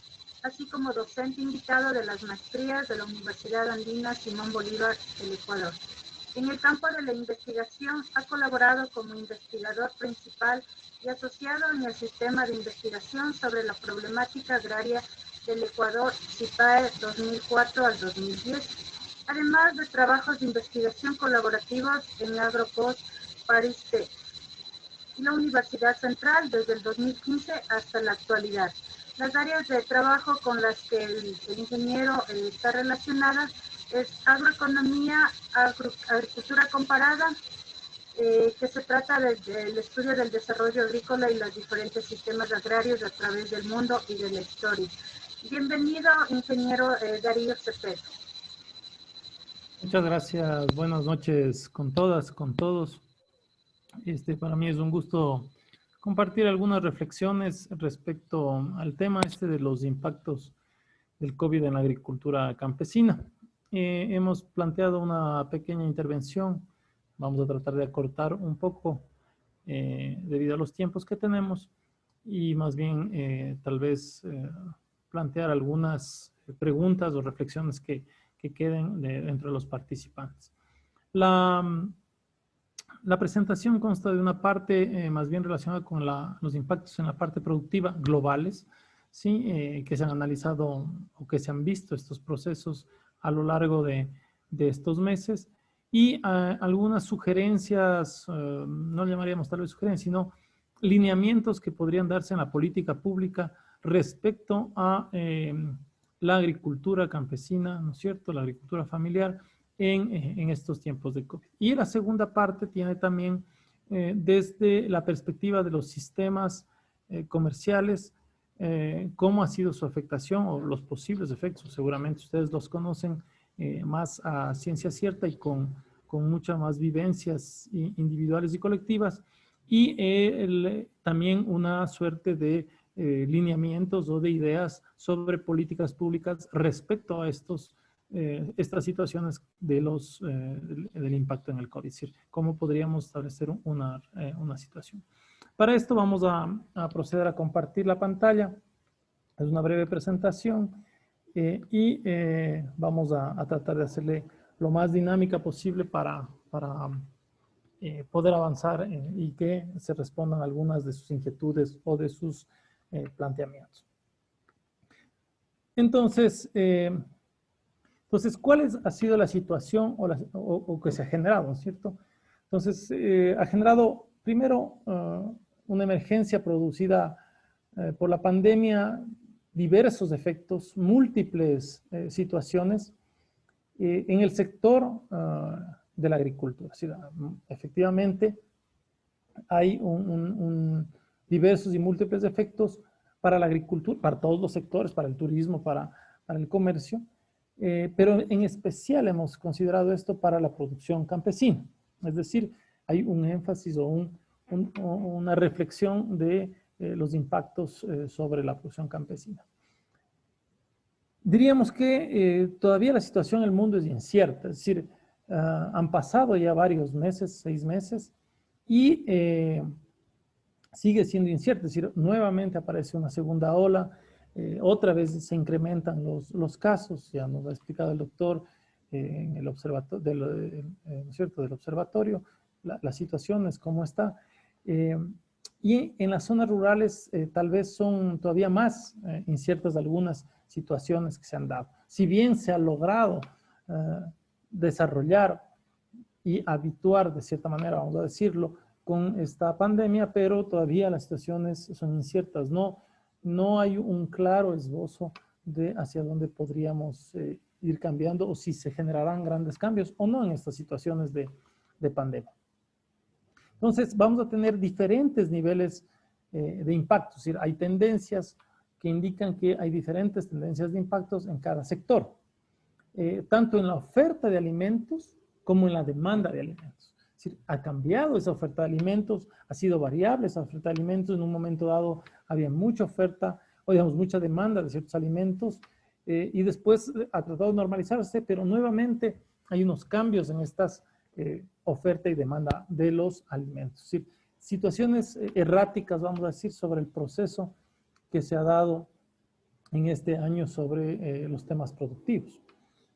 así como docente invitado de las maestrías de la Universidad Andina Simón Bolívar del Ecuador. En el campo de la investigación ha colaborado como investigador principal y asociado en el Sistema de Investigación sobre la Problemática Agraria del Ecuador, CIPAE 2004 al 2010, además de trabajos de investigación colaborativos en AgroPost Paris Tech y la Universidad Central desde el 2015 hasta la actualidad. Las áreas de trabajo con las que el ingeniero está relacionada es agroeconomía, agricultura comparada, que se trata del estudio del desarrollo agrícola y los diferentes sistemas agrarios a través del mundo y de la historia. Bienvenido, ingeniero Darío Cepeda. Muchas gracias. Buenas noches con todas, con todos. Para mí es un gusto compartir algunas reflexiones respecto al tema de los impactos del COVID en la agricultura campesina. Hemos planteado una pequeña intervención. Vamos a tratar de acortar un poco debido a los tiempos que tenemos y más bien tal vez plantear algunas preguntas o reflexiones que queden entre los participantes. La presentación consta de una parte más bien relacionada con los impactos en la parte productiva globales, ¿sí? Que se han analizado o que se han visto estos procesos a lo largo de estos meses y algunas sugerencias, no llamaríamos tal vez sugerencias, sino lineamientos que podrían darse en la política pública respecto a la agricultura campesina, ¿no es cierto?, la agricultura familiar en estos tiempos de COVID. Y la segunda parte tiene también desde la perspectiva de los sistemas comerciales, cómo ha sido su afectación o los posibles efectos. Seguramente ustedes los conocen más a ciencia cierta y con muchas más vivencias individuales y colectivas. Y también una suerte de lineamientos o de ideas sobre políticas públicas respecto a estas situaciones del impacto en el COVID, es decir, cómo podríamos establecer una situación. Para esto vamos a proceder a compartir la pantalla. Es una breve presentación y vamos a tratar de hacerle lo más dinámica posible para poder avanzar y que se respondan algunas de sus inquietudes o de sus planteamientos. Entonces, ¿cuál ha sido la situación o que se ha generado, ¿no es cierto? Entonces, ha generado primero una emergencia producida por la pandemia, diversos efectos, múltiples situaciones En el sector de la agricultura, es decir, efectivamente hay diversos y múltiples efectos para la agricultura, para todos los sectores, para el turismo, para el comercio, pero en especial hemos considerado esto para la producción campesina. Es decir, hay un énfasis o una reflexión de los impactos sobre la producción campesina. Diríamos que todavía la situación en el mundo es incierta, es decir, han pasado ya varios meses, 6 meses, y sigue siendo incierta, es decir, nuevamente aparece una segunda ola, otra vez se incrementan los casos, ya nos ha explicado el doctor en el observatorio, ¿no es cierto?, del observatorio, la situación es cómo está. Y en las zonas rurales tal vez son todavía más inciertas algunas situaciones que se han dado. Si bien se ha logrado desarrollar y habituar de cierta manera, vamos a decirlo, con esta pandemia, pero todavía las situaciones son inciertas. No hay un claro esbozo de hacia dónde podríamos ir cambiando o si se generarán grandes cambios o no en estas situaciones de pandemia. Entonces, vamos a tener diferentes niveles de impacto. Es decir, hay tendencias que indican que hay diferentes tendencias de impactos en cada sector, tanto en la oferta de alimentos como en la demanda de alimentos. Es decir, ha cambiado esa oferta de alimentos, ha sido variable esa oferta de alimentos. En un momento dado había mucha oferta, o digamos, mucha demanda de ciertos alimentos, y después ha tratado de normalizarse, pero nuevamente hay unos cambios en estas oferta y demanda de los alimentos. Es decir, situaciones erráticas, vamos a decir, sobre el proceso que se ha dado en este año sobre los temas productivos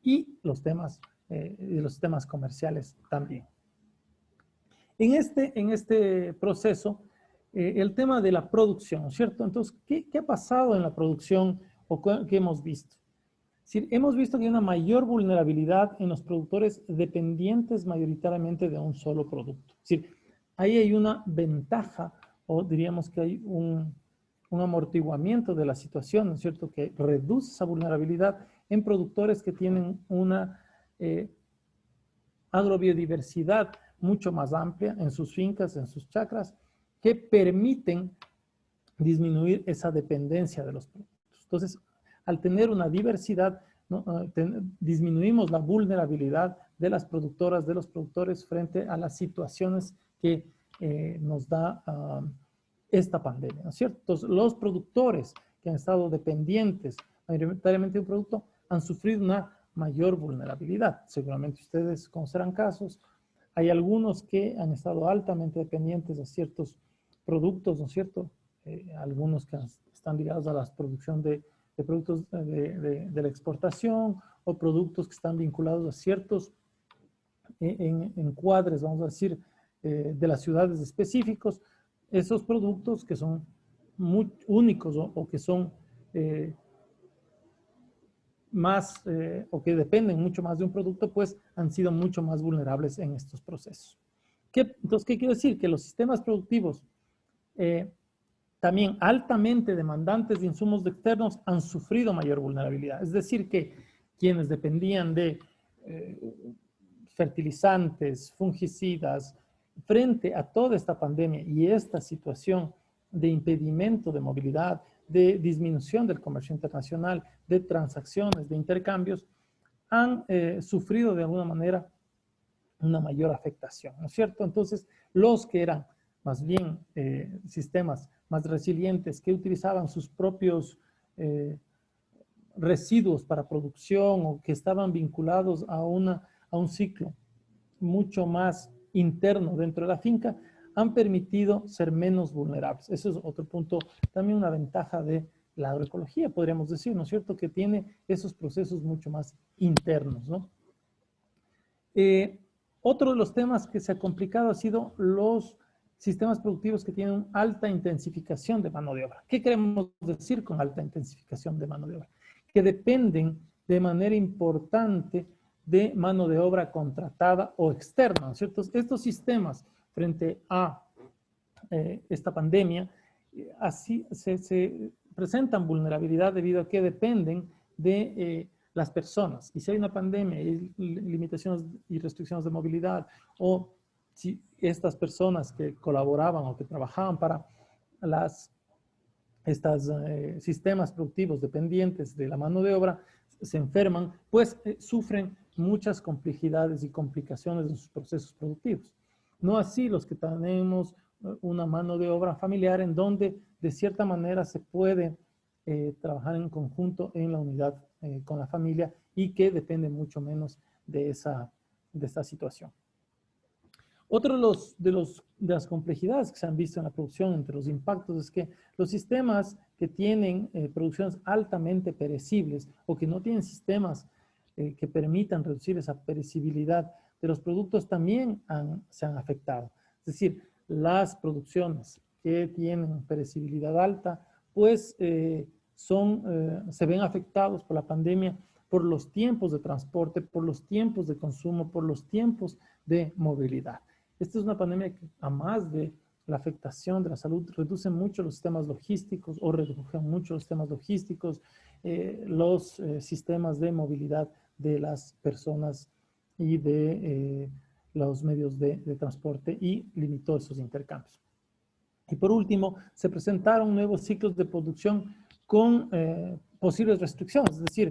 y los temas comerciales también. En este proceso, el tema de la producción, ¿cierto? Entonces, ¿qué ha pasado en la producción o qué hemos visto? Es decir, hemos visto que hay una mayor vulnerabilidad en los productores dependientes mayoritariamente de un solo producto. Es decir, ahí hay una ventaja o diríamos que hay un amortiguamiento de la situación, ¿no es cierto?, que reduce esa vulnerabilidad en productores que tienen una agrobiodiversidad mucho más amplia en sus fincas, en sus chacras, que permiten disminuir esa dependencia de los productos. Entonces, al tener una diversidad, ¿no?, disminuimos la vulnerabilidad de las productoras, de los productores frente a las situaciones que nos da esta pandemia, ¿no es cierto? Entonces, los productores que han estado dependientes mayoritariamente de un producto han sufrido una mayor vulnerabilidad. Seguramente ustedes conocerán casos. Hay algunos que han estado altamente dependientes de ciertos productos, ¿no es cierto? Algunos que están ligados a la producción de productos de la exportación o productos que están vinculados a ciertos encuadres, vamos a decir, de las ciudades específicos. Esos productos que son muy únicos o que son más o que dependen mucho más de un producto, pues han sido mucho más vulnerables en estos procesos. Entonces, ¿qué quiero decir? Que los sistemas productivos también altamente demandantes de insumos externos han sufrido mayor vulnerabilidad. Es decir, que quienes dependían de fertilizantes, fungicidas, frente a toda esta pandemia y esta situación de impedimento de movilidad, de disminución del comercio internacional, de transacciones, de intercambios, han sufrido de alguna manera una mayor afectación, ¿no es cierto? Entonces, los que eran más bien sistemas más resilientes, que utilizaban sus propios residuos para producción o que estaban vinculados a un ciclo mucho más interno dentro de la finca, han permitido ser menos vulnerables. Eso es otro punto, también una ventaja de la agroecología, podríamos decir, ¿no es cierto?, que tiene esos procesos mucho más internos, ¿no? Otro de los temas que se ha complicado ha sido los sistemas productivos que tienen alta intensificación de mano de obra. ¿Qué queremos decir con alta intensificación de mano de obra? Que dependen de manera importante de mano de obra contratada o externa, ¿no es cierto? Estos sistemas, frente a esta pandemia, así se presentan vulnerabilidad debido a que dependen de las personas, y si hay una pandemia y limitaciones y restricciones de movilidad, o si estas personas que colaboraban o que trabajaban para estos sistemas productivos dependientes de la mano de obra se enferman, pues sufren muchas complejidades y complicaciones en sus procesos productivos. No así los que tenemos una mano de obra familiar en donde de cierta manera se puede trabajar en conjunto en la unidad con la familia y que depende mucho menos de esta situación. Otro de las complejidades que se han visto en la producción entre los impactos es que los sistemas que tienen producciones altamente perecibles o que no tienen sistemas que permitan reducir esa perecibilidad de los productos también se han afectado. Es decir, las producciones que tienen perecibilidad alta, pues se ven afectados por la pandemia por los tiempos de transporte, por los tiempos de consumo, por los tiempos de movilidad. Esta es una pandemia que, además de la afectación de la salud, reduce mucho los sistemas logísticos o redujeron mucho los sistemas logísticos, los sistemas de movilidad de las personas y de los medios de transporte y limitó esos intercambios. Y por último, se presentaron nuevos ciclos de producción con posibles restricciones, es decir,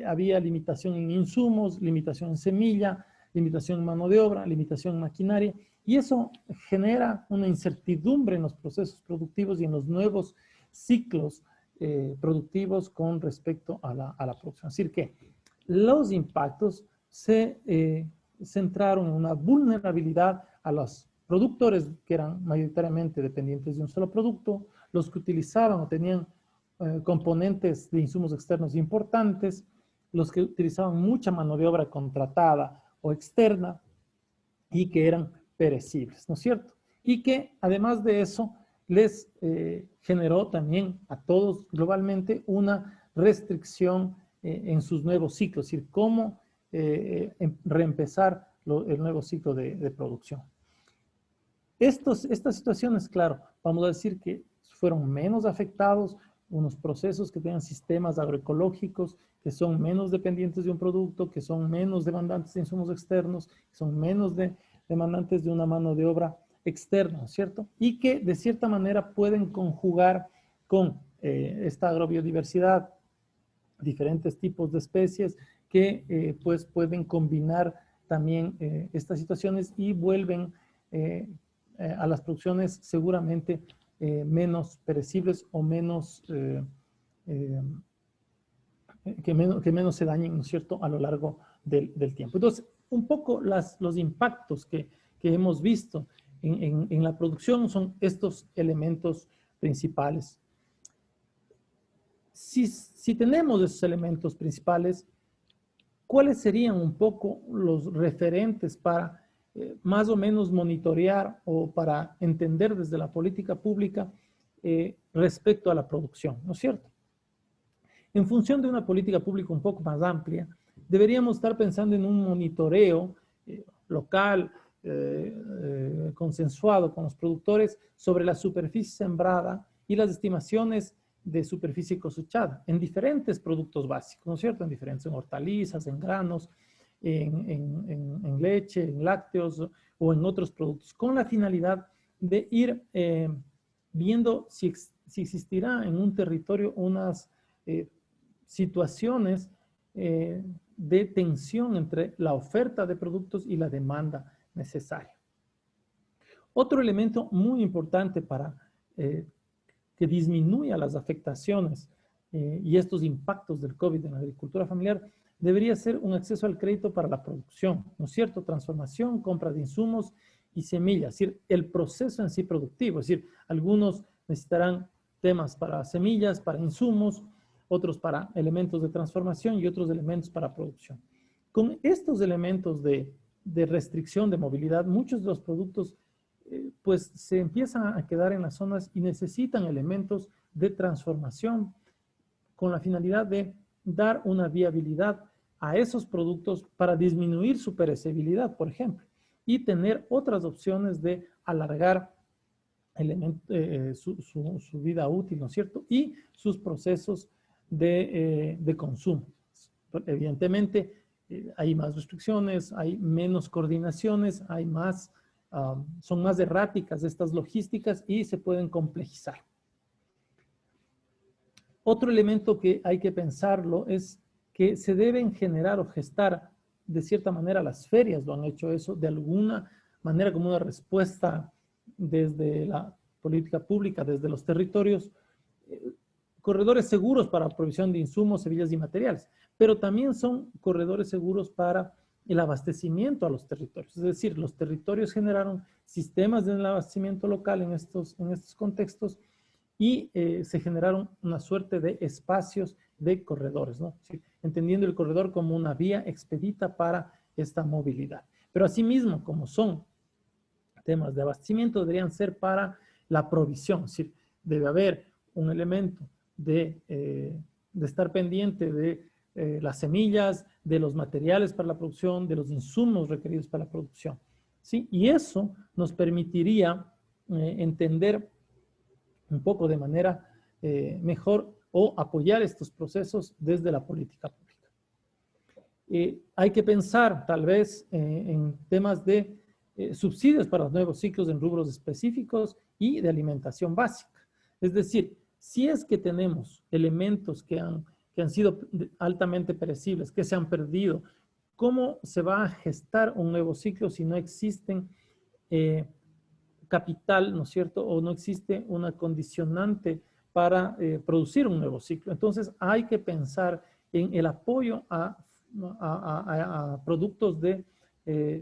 había limitación en insumos, limitación en semilla, limitación en mano de obra, limitación en maquinaria, y eso genera una incertidumbre en los procesos productivos y en los nuevos ciclos productivos con respecto a la producción. Es decir, que los impactos se centraron en una vulnerabilidad a los productores que eran mayoritariamente dependientes de un solo producto, los que utilizaban o tenían componentes de insumos externos importantes, los que utilizaban mucha mano de obra contratada o externa y que eran perecibles, ¿no es cierto? Y que además de eso les generó también a todos globalmente una restricción en sus nuevos ciclos, es decir, cómo reempezar el nuevo ciclo de producción. Estas situaciones, claro, vamos a decir que fueron menos afectados unos procesos que tengan sistemas agroecológicos, que son menos dependientes de un producto, que son menos demandantes de insumos externos, que son menos demandantes de una mano de obra externa, ¿cierto? Y que de cierta manera pueden conjugar con esta agrobiodiversidad, diferentes tipos de especies que pues pueden combinar también estas situaciones y vuelven a las producciones seguramente menos perecibles o menos que menos se dañen, ¿no es cierto?, a lo largo del tiempo. Entonces, un poco los impactos que hemos visto en la producción son estos elementos principales. Si tenemos esos elementos principales, ¿cuáles serían un poco los referentes para más o menos monitorear o para entender desde la política pública respecto a la producción, ¿no es cierto? En función de una política pública un poco más amplia, deberíamos estar pensando en un monitoreo local, consensuado con los productores sobre la superficie sembrada y las estimaciones de superficie cosechada en diferentes productos básicos, ¿no es cierto? En diferentes, en hortalizas, en granos, en leche, en lácteos o en otros productos, con la finalidad de ir viendo si existirá en un territorio unas situaciones de tensión entre la oferta de productos y la demanda necesaria. Otro elemento muy importante para que disminuya las afectaciones y estos impactos del COVID en la agricultura familiar debería ser un acceso al crédito para la producción, ¿no es cierto? Transformación, compra de insumos y semillas, es decir, el proceso en sí productivo, es decir, algunos necesitarán temas para semillas, para insumos, otros para elementos de transformación y otros elementos para producción. Con estos elementos de restricción de movilidad, muchos de los productos pues se empiezan a quedar en las zonas y necesitan elementos de transformación con la finalidad de dar una viabilidad a esos productos para disminuir su perecibilidad, por ejemplo, y tener otras opciones de alargar su vida útil, ¿no es cierto? Y sus procesos de consumo. Evidentemente, hay más restricciones, hay menos coordinaciones, hay más, son más erráticas estas logísticas y se pueden complejizar. Otro elemento que hay que pensarlo es que se deben generar o gestar, de cierta manera las ferias lo han hecho eso, de alguna manera como una respuesta desde la política pública, desde los territorios, corredores seguros para provisión de insumos, semillas y materiales, pero también son corredores seguros para el abastecimiento a los territorios. Es decir, los territorios generaron sistemas de abastecimiento local en estos contextos y se generaron una suerte de espacios de corredores, ¿no? Sí, entendiendo el corredor como una vía expedita para esta movilidad. Pero asimismo, como son temas de abastecimiento, deberían ser para la provisión, es decir, debe haber un elemento de estar pendiente de las semillas, de los materiales para la producción, de los insumos requeridos para la producción, ¿sí? Y eso nos permitiría entender un poco de manera mejor o apoyar estos procesos desde la política pública. Hay que pensar tal vez en temas de subsidios para los nuevos ciclos en rubros específicos y de alimentación básica. Es decir, si es que tenemos elementos que han sido altamente perecibles, que se han perdido, ¿cómo se va a gestar un nuevo ciclo si no existen capital, ¿no es cierto? O no existe una condicionante para producir un nuevo ciclo. Entonces hay que pensar en el apoyo a productos de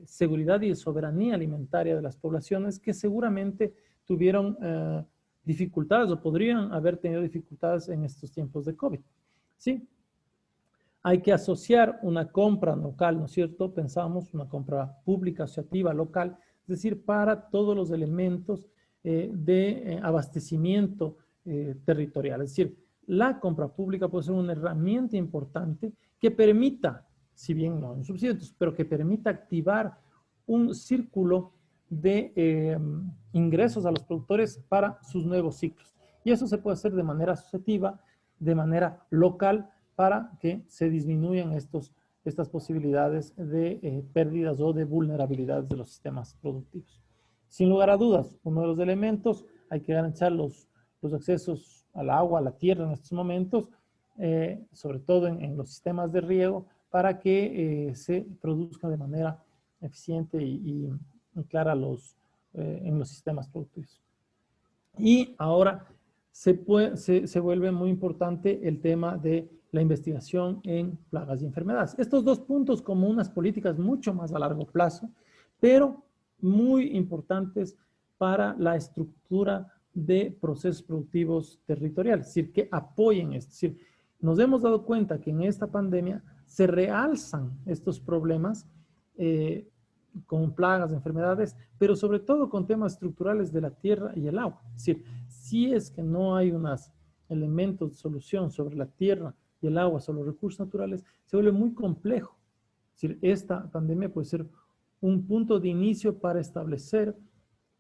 seguridad y de soberanía alimentaria de las poblaciones que seguramente tuvieron dificultades o podrían haber tenido dificultades en estos tiempos de COVID, ¿sí? Hay que asociar una compra local, ¿no es cierto? Pensamos una compra pública, asociativa, local, es decir, para todos los elementos de abastecimiento territorial. Es decir, la compra pública puede ser una herramienta importante que permita, si bien no en subsidios, pero que permita activar un círculo de ingresos a los productores para sus nuevos ciclos. Y eso se puede hacer de manera asociativa, de manera local, para que se disminuyan estas posibilidades de pérdidas o de vulnerabilidades de los sistemas productivos. Sin lugar a dudas, uno de los elementos, hay que garantizar los accesos al agua, a la tierra en estos momentos, sobre todo en los sistemas de riego, para que se produzca de manera eficiente y clara en los sistemas productivos. Y ahora se vuelve muy importante el tema de la investigación en plagas y enfermedades. Estos dos puntos como unas políticas mucho más a largo plazo, pero muy importantes para la estructura de procesos productivos territoriales, es decir, que apoyen esto. Es decir, nos hemos dado cuenta que en esta pandemia se realzan estos problemas con plagas, enfermedades, pero sobre todo con temas estructurales de la tierra y el agua. Es decir, si es que no hay unos elementos de solución sobre la tierra y el agua, sobre los recursos naturales, se vuelve muy complejo. Es decir, esta pandemia puede ser un punto de inicio para establecer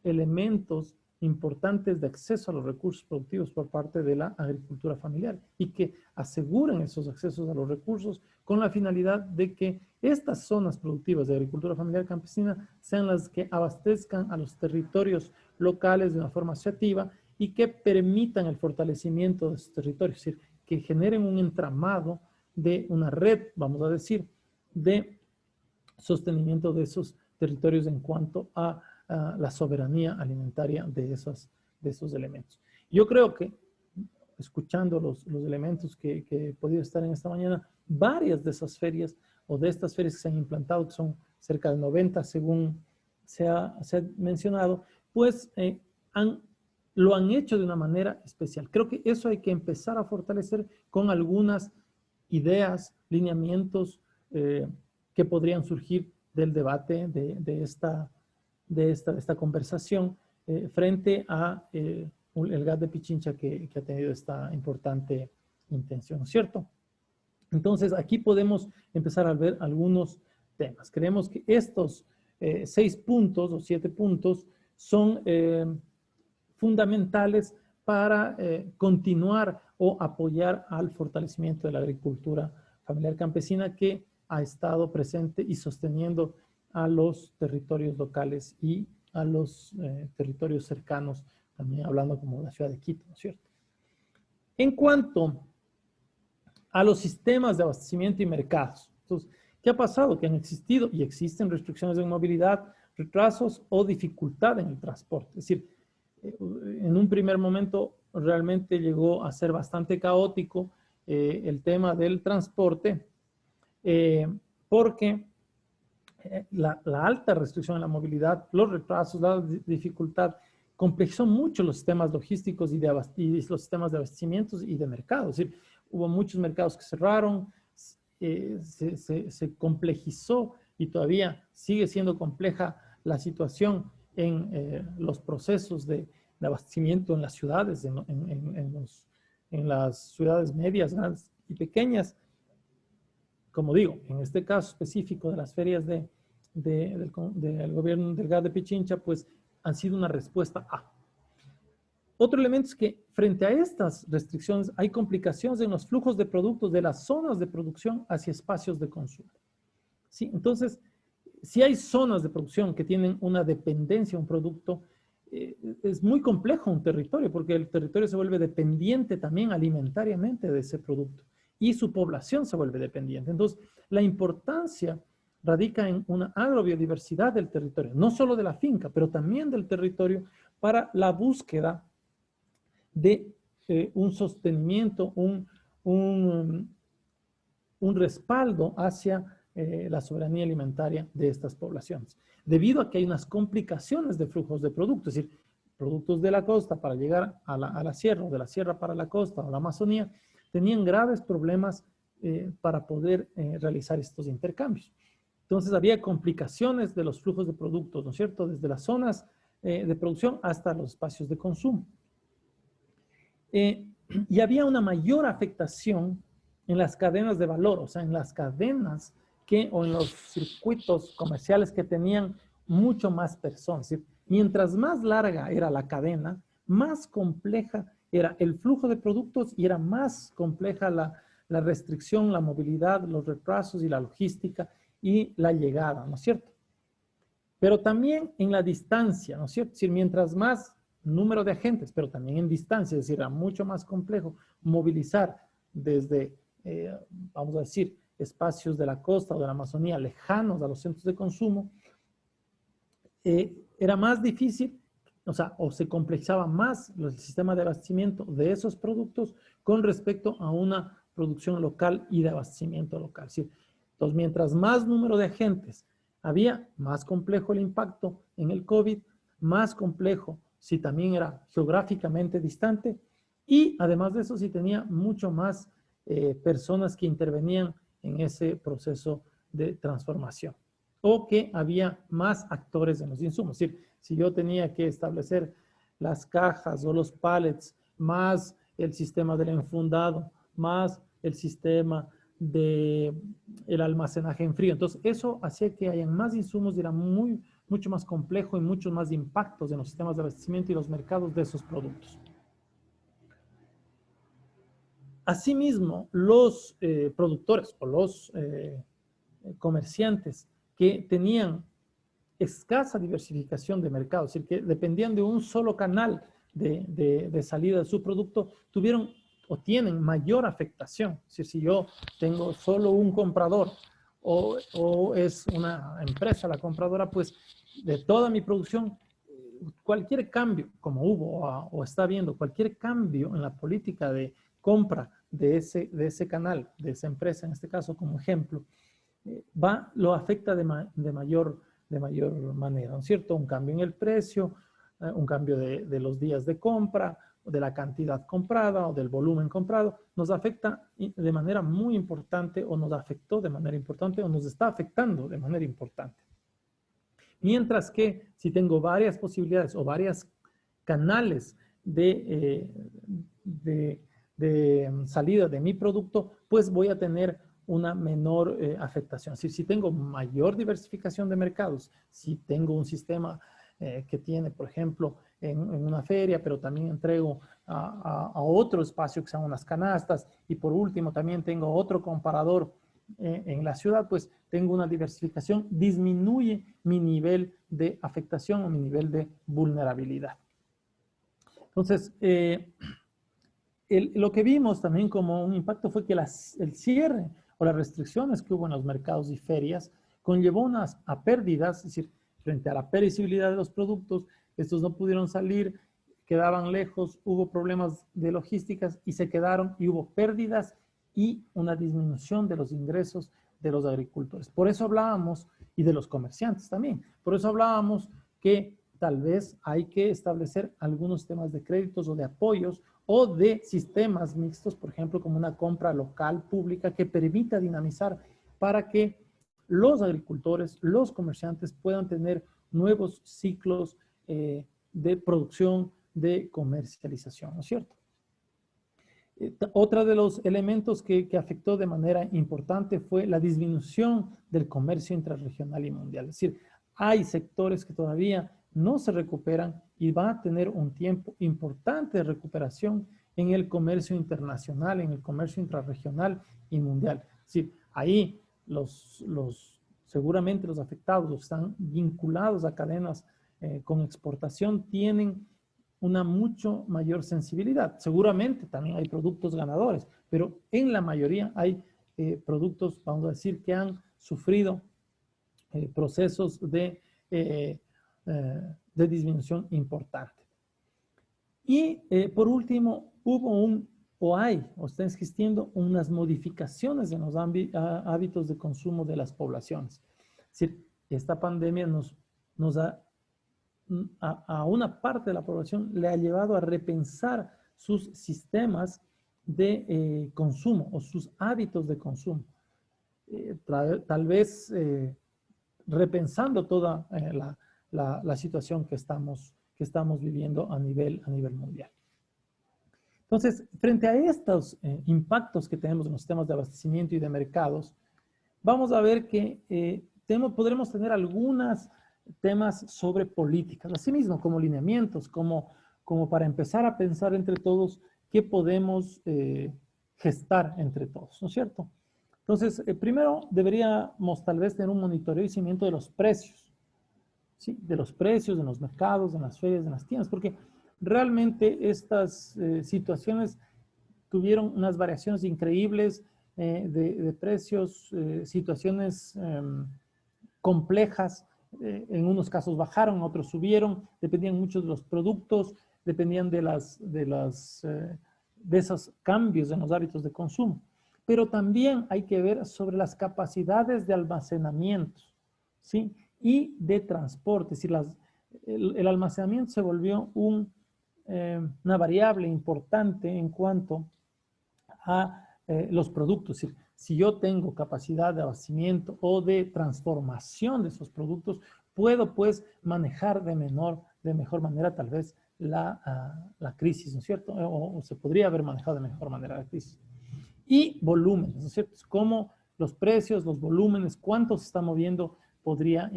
elementos importantes de acceso a los recursos productivos por parte de la agricultura familiar y que aseguren esos accesos a los recursos con la finalidad de que estas zonas productivas de agricultura familiar campesina sean las que abastezcan a los territorios locales de una forma asociativa y que permitan el fortalecimiento de esos territorios, es decir, que generen un entramado de una red, vamos a decir, de sostenimiento de esos territorios en cuanto a la soberanía alimentaria de esos elementos. Yo creo que, escuchando los elementos que he podido estar en esta mañana, varias de esas ferias o de estas ferias que se han implantado, que son cerca de 90 según se ha mencionado, pues lo han hecho de una manera especial. Creo que eso hay que empezar a fortalecer con algunas ideas, lineamientos que podrían surgir del debate de esta conversación frente a el GAT de Pichincha que ha tenido esta importante intención, ¿cierto? Entonces, aquí podemos empezar a ver algunos temas. Creemos que estos 6 puntos o 7 puntos son fundamentales para continuar o apoyar al fortalecimiento de la agricultura familiar campesina que ha estado presente y sosteniendo a los territorios locales y a los territorios cercanos, también hablando como la ciudad de Quito, ¿no es cierto? En cuanto a los sistemas de abastecimiento y mercados, entonces, ¿qué ha pasado? Que han existido y existen restricciones de movilidad, retrasos o dificultad en el transporte. Es decir, en un primer momento realmente llegó a ser bastante caótico el tema del transporte porque la alta restricción en la movilidad, los retrasos, la dificultad, complejizó mucho los sistemas logísticos y los sistemas de abastecimientos y de mercados. Es decir, hubo muchos mercados que cerraron, se complejizó y todavía sigue siendo compleja la situación en los procesos de abastecimiento en las ciudades, en las ciudades medias, grandes y pequeñas. Como digo, en este caso específico de las ferias del gobierno del GAD de Pichincha, pues han sido una respuesta a. Otro elemento es que frente a estas restricciones hay complicaciones en los flujos de productos de las zonas de producción hacia espacios de consumo. ¿Sí? Entonces, si hay zonas de producción que tienen una dependencia a un producto, es muy complejo un territorio porque el territorio se vuelve dependiente también alimentariamente de ese producto y su población se vuelve dependiente. Entonces, la importancia radica en una agrobiodiversidad del territorio, no solo de la finca, pero también del territorio para la búsqueda de un sostenimiento, un respaldo hacia la soberanía alimentaria de estas poblaciones. Debido a que hay unas complicaciones de flujos de productos, es decir, productos de la costa para llegar a la sierra, o de la sierra para la costa o la Amazonía, tenían graves problemas para poder realizar estos intercambios. Entonces había complicaciones de los flujos de productos, ¿no es cierto? Desde las zonas de producción hasta los espacios de consumo. Y había una mayor afectación en las cadenas de valor, o sea, en las cadenas o en los circuitos comerciales que tenían mucho más personas. Es decir, mientras más larga era la cadena, más compleja era el flujo de productos y era más compleja la restricción, la movilidad, los retrasos y la logística y la llegada, ¿no es cierto? Pero también en la distancia, ¿no es cierto? Es decir, mientras más número de agentes, pero también en distancia, es decir, era mucho más complejo movilizar desde, vamos a decir, espacios de la costa o de la Amazonía lejanos a los centros de consumo, era más difícil, o sea, o se complejizaba más el sistema de abastecimiento de esos productos con respecto a una producción local y de abastecimiento local. Es decir, entonces, mientras más número de agentes había, más complejo el impacto en el COVID, más complejo si también era geográficamente distante y además de eso si tenía mucho más personas que intervenían en ese proceso de transformación o que había más actores en los insumos. Es decir, si yo tenía que establecer las cajas o los pallets, más el sistema del enfundado, más el sistema del almacenaje en frío. Entonces, eso hacía que hayan más insumos y era mucho más complejo y muchos más impactos en los sistemas de abastecimiento y los mercados de esos productos. Asimismo, los productores o los comerciantes que tenían escasa diversificación de mercados, es decir, que dependían de un solo canal de salida de su producto, tuvieron o tienen mayor afectación. Es decir, si yo tengo solo un comprador o es una empresa la compradora, pues de toda mi producción, cualquier cambio, como hubo o está habiendo, cualquier cambio en la política de compra de ese canal, de esa empresa, en este caso como ejemplo, lo afecta de mayor manera, ¿no es cierto? Un cambio en el precio, un cambio de los días de compra, de la cantidad comprada o del volumen comprado, nos afecta de manera muy importante o nos afectó de manera importante o nos está afectando de manera importante. Mientras que si tengo varias posibilidades o varios canales de salida de mi producto, pues voy a tener una menor afectación. Es decir, si tengo mayor diversificación de mercados, si tengo un sistema que tiene, por ejemplo, en una feria, pero también entrego a otro espacio que son unas canastas, y por último también tengo otro comparador en la ciudad, pues tengo una diversificación, disminuye mi nivel de afectación o mi nivel de vulnerabilidad. Entonces, lo que vimos también como un impacto fue que el cierre o las restricciones que hubo en los mercados y ferias conllevó a pérdidas, es decir, frente a la perecibilidad de los productos, estos no pudieron salir, quedaban lejos, hubo problemas de logísticas y se quedaron, y hubo pérdidas y una disminución de los ingresos de los agricultores. Por eso hablábamos, y de los comerciantes también, por eso hablábamos que tal vez hay que establecer algunos temas de créditos o de apoyos o de sistemas mixtos, por ejemplo, como una compra local pública que permita dinamizar para que los agricultores, los comerciantes puedan tener nuevos ciclos de producción, de comercialización, ¿no es cierto? Otro de los elementos que afectó de manera importante fue la disminución del comercio intrarregional y mundial. Es decir, hay sectores que todavía no se recuperan y van a tener un tiempo importante de recuperación en el comercio internacional, en el comercio intrarregional y mundial. Es decir, ahí seguramente los afectados, los que están vinculados a cadenas con exportación, tienen una mucho mayor sensibilidad. Seguramente también hay productos ganadores, pero en la mayoría hay productos, vamos a decir, que han sufrido procesos de disminución importante. Y por último, están existiendo unas modificaciones en los hábitos de consumo de las poblaciones. Es decir, esta pandemia a una parte de la población le ha llevado a repensar sus sistemas de consumo o sus hábitos de consumo. Tal vez repensando toda la situación que estamos viviendo a nivel mundial. Entonces, frente a estos impactos que tenemos en los temas de abastecimiento y de mercados, vamos a ver que podremos tener algunos temas sobre políticas, asimismo como lineamientos, como para empezar a pensar entre todos qué podemos gestar entre todos, ¿no es cierto? Entonces, primero deberíamos tal vez tener un monitoreo y seguimiento de los precios, ¿sí? De los precios en los mercados, en las ferias, en las tiendas, porque realmente estas situaciones tuvieron unas variaciones increíbles de precios, situaciones complejas. En unos casos bajaron, en otros subieron, dependían mucho de los productos, dependían de esos cambios en los hábitos de consumo. Pero también hay que ver sobre las capacidades de almacenamiento, ¿sí? Y de transporte. Es decir, el almacenamiento se volvió una variable importante en cuanto a los productos. Es decir, si yo tengo capacidad de abastecimiento o de transformación de esos productos, puedo pues manejar de mejor manera tal vez la crisis, ¿no es cierto? O se podría haber manejado de mejor manera la crisis. Y volúmenes, ¿no es cierto? Como los precios, los volúmenes, cuánto se está moviendo, podría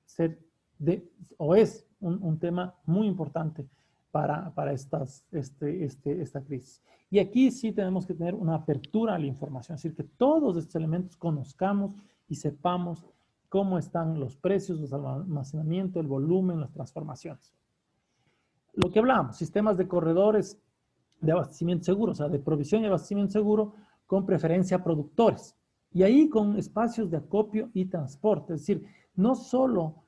ser es un tema muy importante para esta crisis. Y aquí sí tenemos que tener una apertura a la información, es decir, que todos estos elementos conozcamos y sepamos cómo están los precios, los almacenamientos, el volumen, las transformaciones. Lo que hablábamos, sistemas de corredores de abastecimiento seguro, o sea, de provisión y abastecimiento seguro con preferencia a productores. Y ahí con espacios de acopio y transporte, es decir, no solo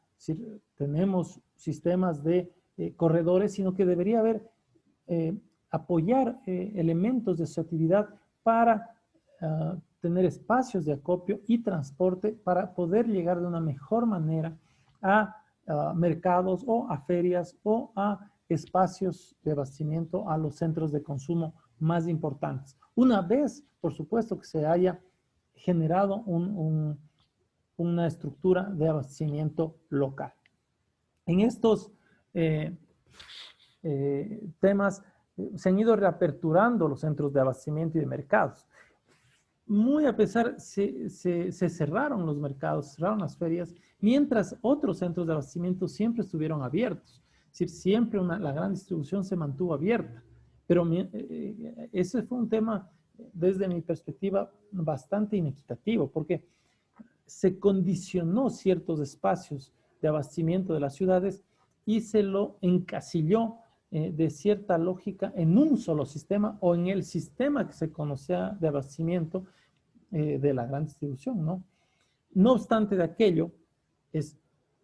tenemos sistemas de corredores, sino que debería haber apoyar elementos de su actividad para tener espacios de acopio y transporte para poder llegar de una mejor manera a mercados o a ferias o a espacios de abastecimiento, a los centros de consumo más importantes. Una vez, por supuesto, que se haya generado una estructura de abastecimiento local. En estos temas se han ido reaperturando los centros de abastecimiento y de mercados. muy a pesar, se cerraron los mercados, cerraron las ferias, mientras otros centros de abastecimiento siempre estuvieron abiertos. Es decir, siempre la gran distribución se mantuvo abierta. Pero ese fue un tema, desde mi perspectiva, bastante inequitativo, porque se condicionó ciertos espacios de abastecimiento de las ciudades y se lo encasilló de cierta lógica en un solo sistema o en el sistema que se conocía de abastecimiento de la gran distribución, ¿no? No obstante de aquello, es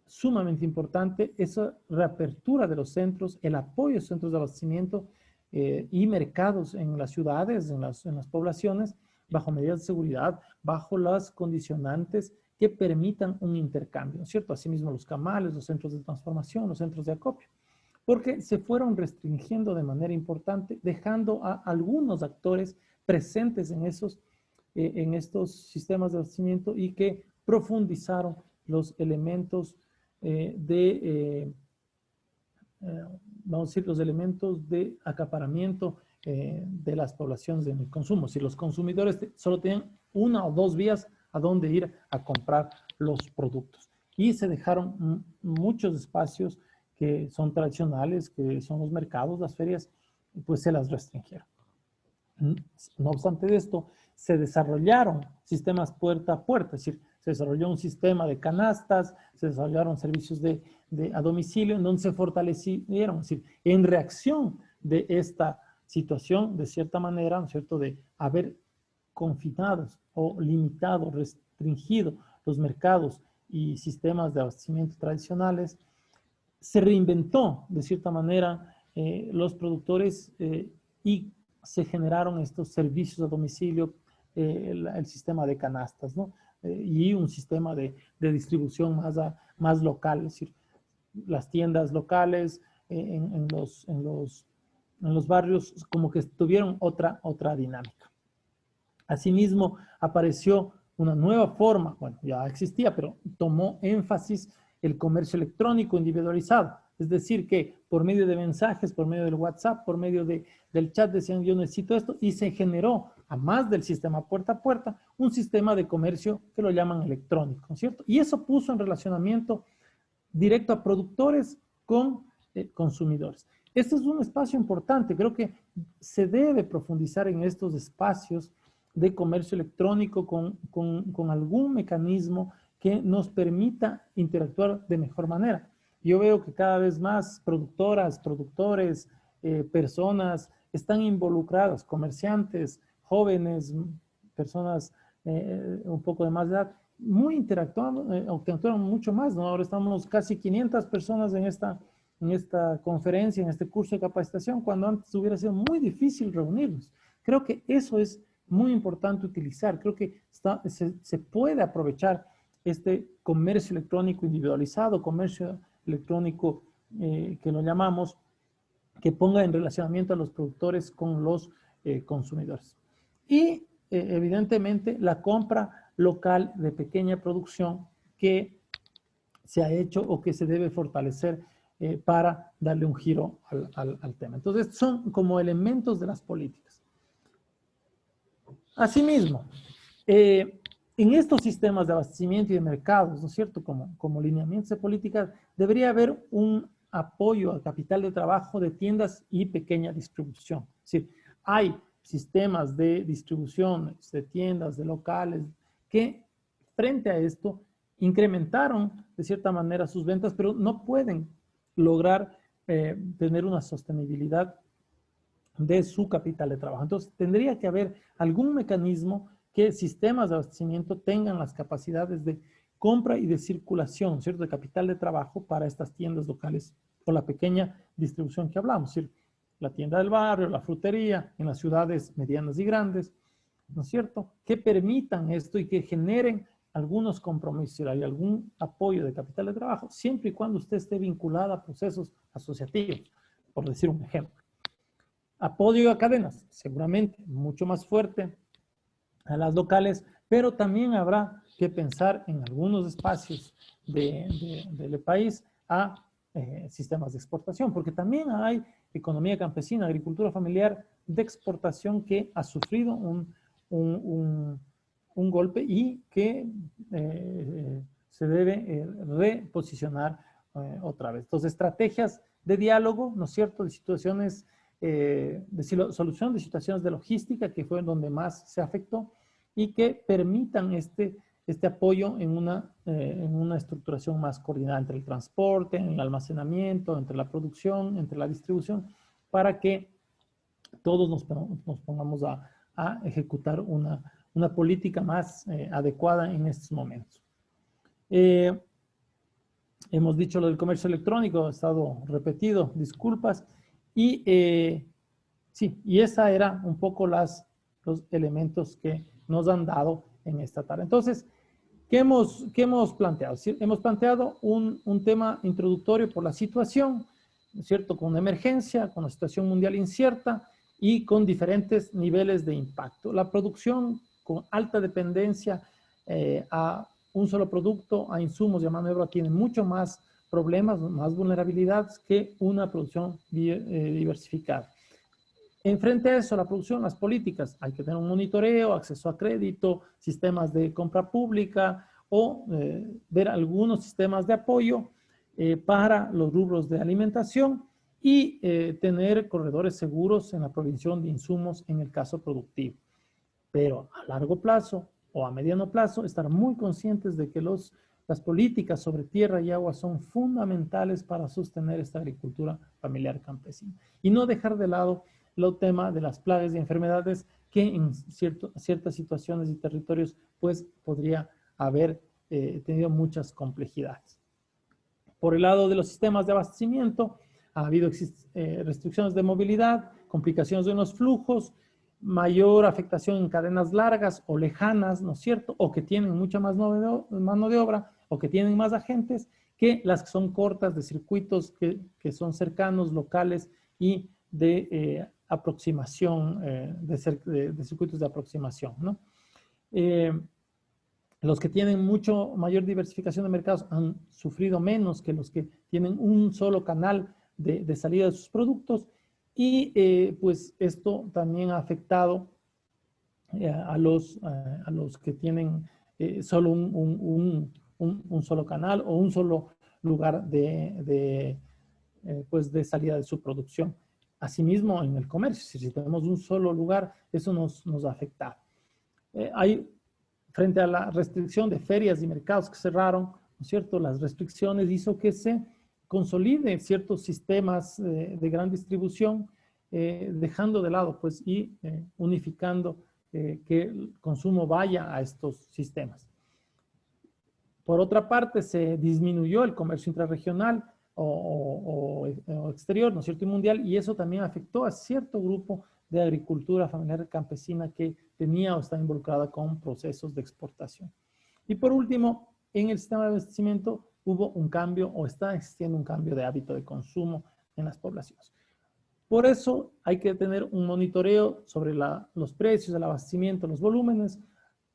sumamente importante esa reapertura de los centros, el apoyo a centros de abastecimiento y mercados en las ciudades, en las poblaciones, bajo medidas de seguridad, bajo las condicionantes que permitan un intercambio, ¿no es cierto? Asimismo los camales, los centros de transformación, los centros de acopio, porque se fueron restringiendo de manera importante, dejando a algunos actores presentes en estos sistemas de abastecimiento y que profundizaron los elementos vamos a decir, los elementos de acaparamiento de las poblaciones en el consumo. Si los consumidores solo tienen una o dos vías a donde ir a comprar los productos. Y se dejaron muchos espacios que son tradicionales, que son los mercados, las ferias, pues se las restringieron. No obstante de esto, se desarrollaron sistemas puerta a puerta, es decir, se desarrolló un sistema de canastas, se desarrollaron servicios a domicilio, en donde se fortalecieron, es decir, en reacción de esta situación, de cierta manera, ¿no es cierto?, de haber confinados o limitado, restringido los mercados y sistemas de abastecimiento tradicionales, se reinventó, de cierta manera, los productores y se generaron estos servicios a domicilio, el sistema de canastas, ¿no? Y un sistema de distribución más local, es decir, las tiendas locales en los barrios como que tuvieron otra dinámica. Asimismo, apareció una nueva forma, bueno, ya existía, pero tomó énfasis el comercio electrónico individualizado. Es decir, que por medio de mensajes, por medio del WhatsApp, por medio del chat, decían yo necesito esto, y se generó, a más del sistema puerta a puerta, un sistema de comercio que lo llaman electrónico, ¿cierto? Y eso puso en relacionamiento directo a productores con consumidores. Este es un espacio importante, creo que se debe profundizar en estos espacios de comercio electrónico con algún mecanismo que nos permita interactuar de mejor manera. Yo veo que cada vez más productoras, productores, personas están involucrados, comerciantes, jóvenes, personas un poco de más edad, muy interactuando, o que actúan mucho más, ¿no? Ahora estamos casi 500 personas en esta conferencia, en este curso de capacitación, cuando antes hubiera sido muy difícil reunirnos. Creo que eso es muy importante utilizar. Creo que se puede aprovechar este comercio electrónico individualizado, comercio electrónico que lo llamamos, que ponga en relacionamiento a los productores con los consumidores. Y evidentemente la compra local de pequeña producción que se ha hecho o que se debe fortalecer para darle un giro al tema. Entonces son como elementos de las políticas. Asimismo, en estos sistemas de abastecimiento y de mercados, ¿no es cierto?, como lineamientos de políticas, debería haber un apoyo al capital de trabajo de tiendas y pequeña distribución. Es decir, hay sistemas de distribución, de tiendas, de locales, que frente a esto incrementaron de cierta manera sus ventas, pero no pueden lograr tener una sostenibilidad de su capital de trabajo. Entonces, tendría que haber algún mecanismo que sistemas de abastecimiento tengan las capacidades de compra y de circulación, ¿cierto?, de capital de trabajo para estas tiendas locales o la pequeña distribución que hablamos, es decir, la tienda del barrio, la frutería, en las ciudades medianas y grandes, ¿no es cierto?, que permitan esto y que generen algunos compromisos, hay algún apoyo de capital de trabajo, siempre y cuando usted esté vinculada a procesos asociativos, por decir un ejemplo. Apoyo a cadenas, seguramente mucho más fuerte a las locales, pero también habrá que pensar en algunos espacios del país a sistemas de exportación, porque también hay economía campesina, agricultura familiar de exportación que ha sufrido un golpe y que se debe reposicionar otra vez. Entonces, estrategias de diálogo, ¿no es cierto?, de situaciones, solución de situaciones de logística, que fue donde más se afectó, y que permitan este apoyo en una estructuración más coordinada entre el transporte, en el almacenamiento, entre la producción, entre la distribución, para que todos nos pongamos a ejecutar una política más adecuada en estos momentos. Hemos dicho lo del comercio electrónico, ha estado repetido, disculpas, y sí, y esa era un poco los elementos que nos han dado en esta tarde. Entonces, ¿qué hemos planteado? Sí, hemos planteado un tema introductorio por la situación, ¿no es cierto?, con una emergencia, con una situación mundial incierta y con diferentes niveles de impacto. La producción con alta dependencia a un solo producto, a insumos y a mano de obra, tiene mucho más problemas, más vulnerabilidades que una producción diversificada. Enfrente a eso, la producción, las políticas, hay que tener un monitoreo, acceso a crédito, sistemas de compra pública o ver algunos sistemas de apoyo para los rubros de alimentación y tener corredores seguros en la provisión de insumos en el caso productivo. Pero a largo plazo o a mediano plazo, estar muy conscientes de que las políticas sobre tierra y agua son fundamentales para sostener esta agricultura familiar campesina. Y no dejar de lado el tema de las plagas y enfermedades que en ciertas situaciones y territorios pues podría haber tenido muchas complejidades. Por el lado de los sistemas de abastecimiento, ha habido restricciones de movilidad, complicaciones de unos flujos, mayor afectación en cadenas largas o lejanas, ¿no es cierto? O que tienen mucha más mano de obra o que tienen más agentes que las que son cortas, de circuitos que son cercanos, locales y de aproximación, de circuitos de aproximación, ¿no? Los que tienen mucho mayor diversificación de mercados han sufrido menos que los que tienen un solo canal de salida de sus productos y pues esto también ha afectado a los que tienen solo un solo canal o un solo lugar pues de salida de su producción. Asimismo, en el comercio, si tenemos un solo lugar, eso nos ha afectado. Frente a la restricción de ferias y mercados que cerraron, ¿no es cierto? Las restricciones hizo que se consoliden ciertos sistemas de gran distribución, dejando de lado, pues, y unificando que el consumo vaya a estos sistemas. Por otra parte, se disminuyó el comercio intrarregional o exterior, ¿no es cierto?, y mundial, y eso también afectó a cierto grupo de agricultura familiar campesina que tenía o está involucrada con procesos de exportación. Y por último, en el sistema de abastecimiento hubo un cambio o está existiendo un cambio de hábito de consumo en las poblaciones. Por eso hay que tener un monitoreo sobre los precios, el abastecimiento, los volúmenes,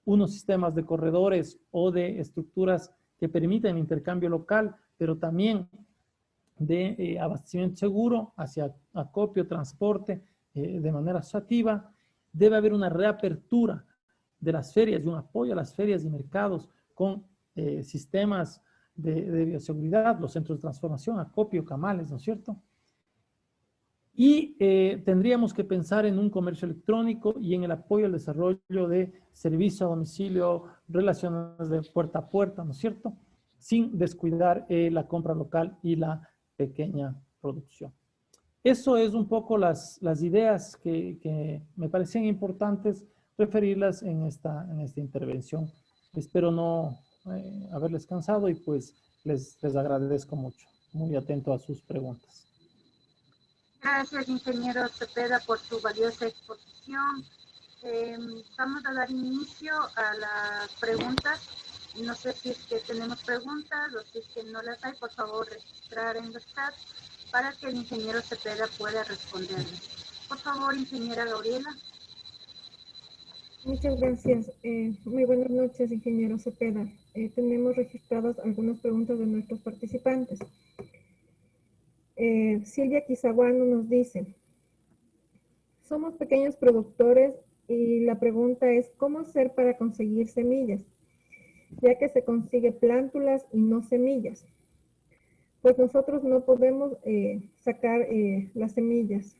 unos sistemas de corredores o de estructuras que permitan intercambio local, pero también de abastecimiento seguro hacia acopio, transporte, de manera asociativa. Debe haber una reapertura de las ferias y un apoyo a las ferias y mercados con sistemas de bioseguridad, los centros de transformación, acopio, camales, ¿no es cierto? Y tendríamos que pensar en un comercio electrónico y en el apoyo al desarrollo de servicio a domicilio, relaciones de puerta a puerta, ¿no es cierto? Sin descuidar la compra local y la pequeña producción. Eso es un poco las ideas que me parecían importantes referirlas en esta intervención. Espero no haberles cansado y pues les agradezco mucho. Muy atento a sus preguntas. Gracias, ingeniero Cepeda, por su valiosa exposición. Vamos a dar inicio a las preguntas. No sé si es que tenemos preguntas o si es que no las hay, por favor, registrar en los chats para que el ingeniero Cepeda pueda responderles. Por favor, ingeniera Gabriela. Muchas gracias. Muy buenas noches, ingeniero Cepeda. Tenemos registradas algunas preguntas de nuestros participantes. Silvia Quizaguano nos dice: somos pequeños productores Y la pregunta es, ¿cómo hacer para conseguir semillas? Ya que se consigue plántulas y no semillas. Pues nosotros no podemos sacar las semillas.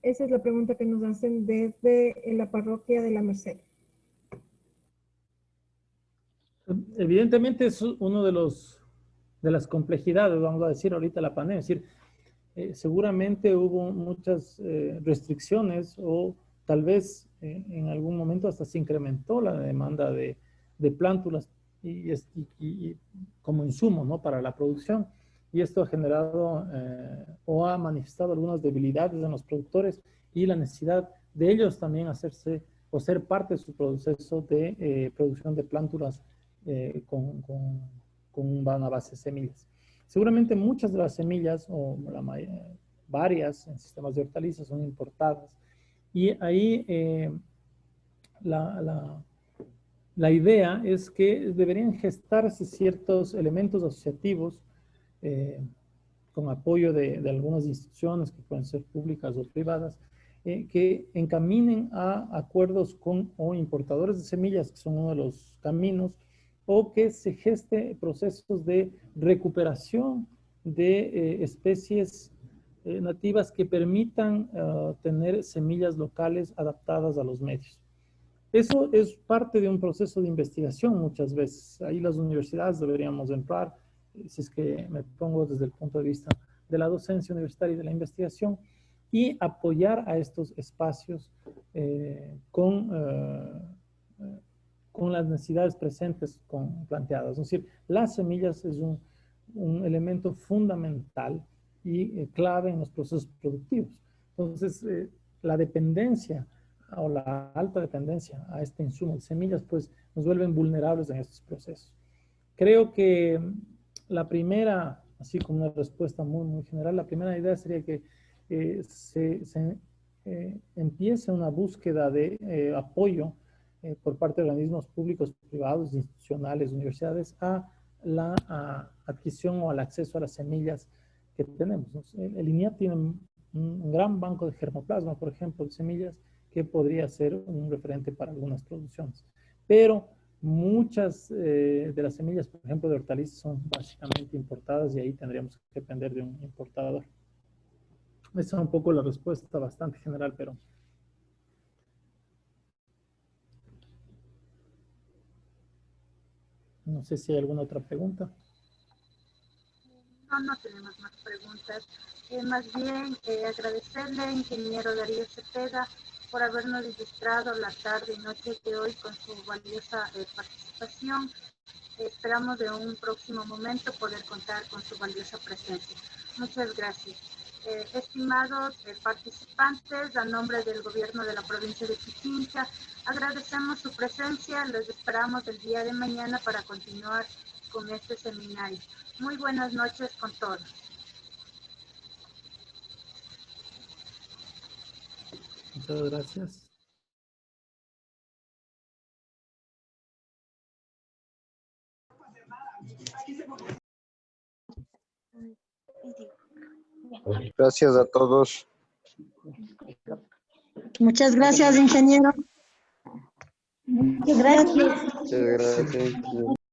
Esa es la pregunta que nos hacen desde la parroquia de La Merced. Evidentemente es uno de las complejidades, vamos a decir ahorita la pandemia, es decir, seguramente hubo muchas restricciones o tal vez en algún momento hasta se incrementó la demanda de plántulas y como insumo, ¿no?, para la producción. Y esto ha generado o ha manifestado algunas debilidades en los productores y la necesidad de ellos también hacerse o ser parte de su proceso de producción de plántulas con una base de semillas. Seguramente muchas de las semillas, o varias en sistemas de hortalizas, son importadas. Y ahí la idea es que deberían gestarse ciertos elementos asociativos con apoyo de algunas instituciones que pueden ser públicas o privadas, que encaminen a acuerdos con o importadores de semillas, que son uno de los caminos, o que se geste procesos de recuperación de especies nativas que permitan tener semillas locales adaptadas a los medios. Eso es parte de un proceso de investigación muchas veces. Ahí las universidades deberíamos entrar, si es que me pongo desde el punto de vista de la docencia universitaria y de la investigación, y apoyar a estos espacios con las necesidades presentes planteadas. Es decir, las semillas es un elemento fundamental y clave en los procesos productivos. Entonces, la dependencia o la alta dependencia a este insumo de semillas, pues nos vuelven vulnerables en estos procesos. Creo que la primera, así como una respuesta muy general, la primera idea sería que se empiece una búsqueda de apoyo por parte de organismos públicos, privados, institucionales, universidades, a la adquisición o al acceso a las semillas que tenemos. El INIA tiene un gran banco de germoplasma, por ejemplo, de semillas, que podría ser un referente para algunas producciones. Pero muchas de las semillas, por ejemplo, de hortalizas, son básicamente importadas y ahí tendríamos que depender de un importador. Esa es un poco la respuesta bastante general, pero... No sé si hay alguna otra pregunta. No tenemos más preguntas. Más bien, agradecerle, ingeniero Darío Cepeda, por habernos ilustrado la tarde y noche de hoy con su valiosa participación. Esperamos de un próximo momento poder contar con su valiosa presencia. Muchas gracias. Estimados participantes, a nombre del gobierno de la provincia de Pichincha, agradecemos su presencia. Los esperamos el día de mañana para continuar con este seminario. Muy buenas noches con todos. Muchas gracias. Gracias a todos. Muchas gracias, ingeniero. Muchas gracias. Muchas gracias.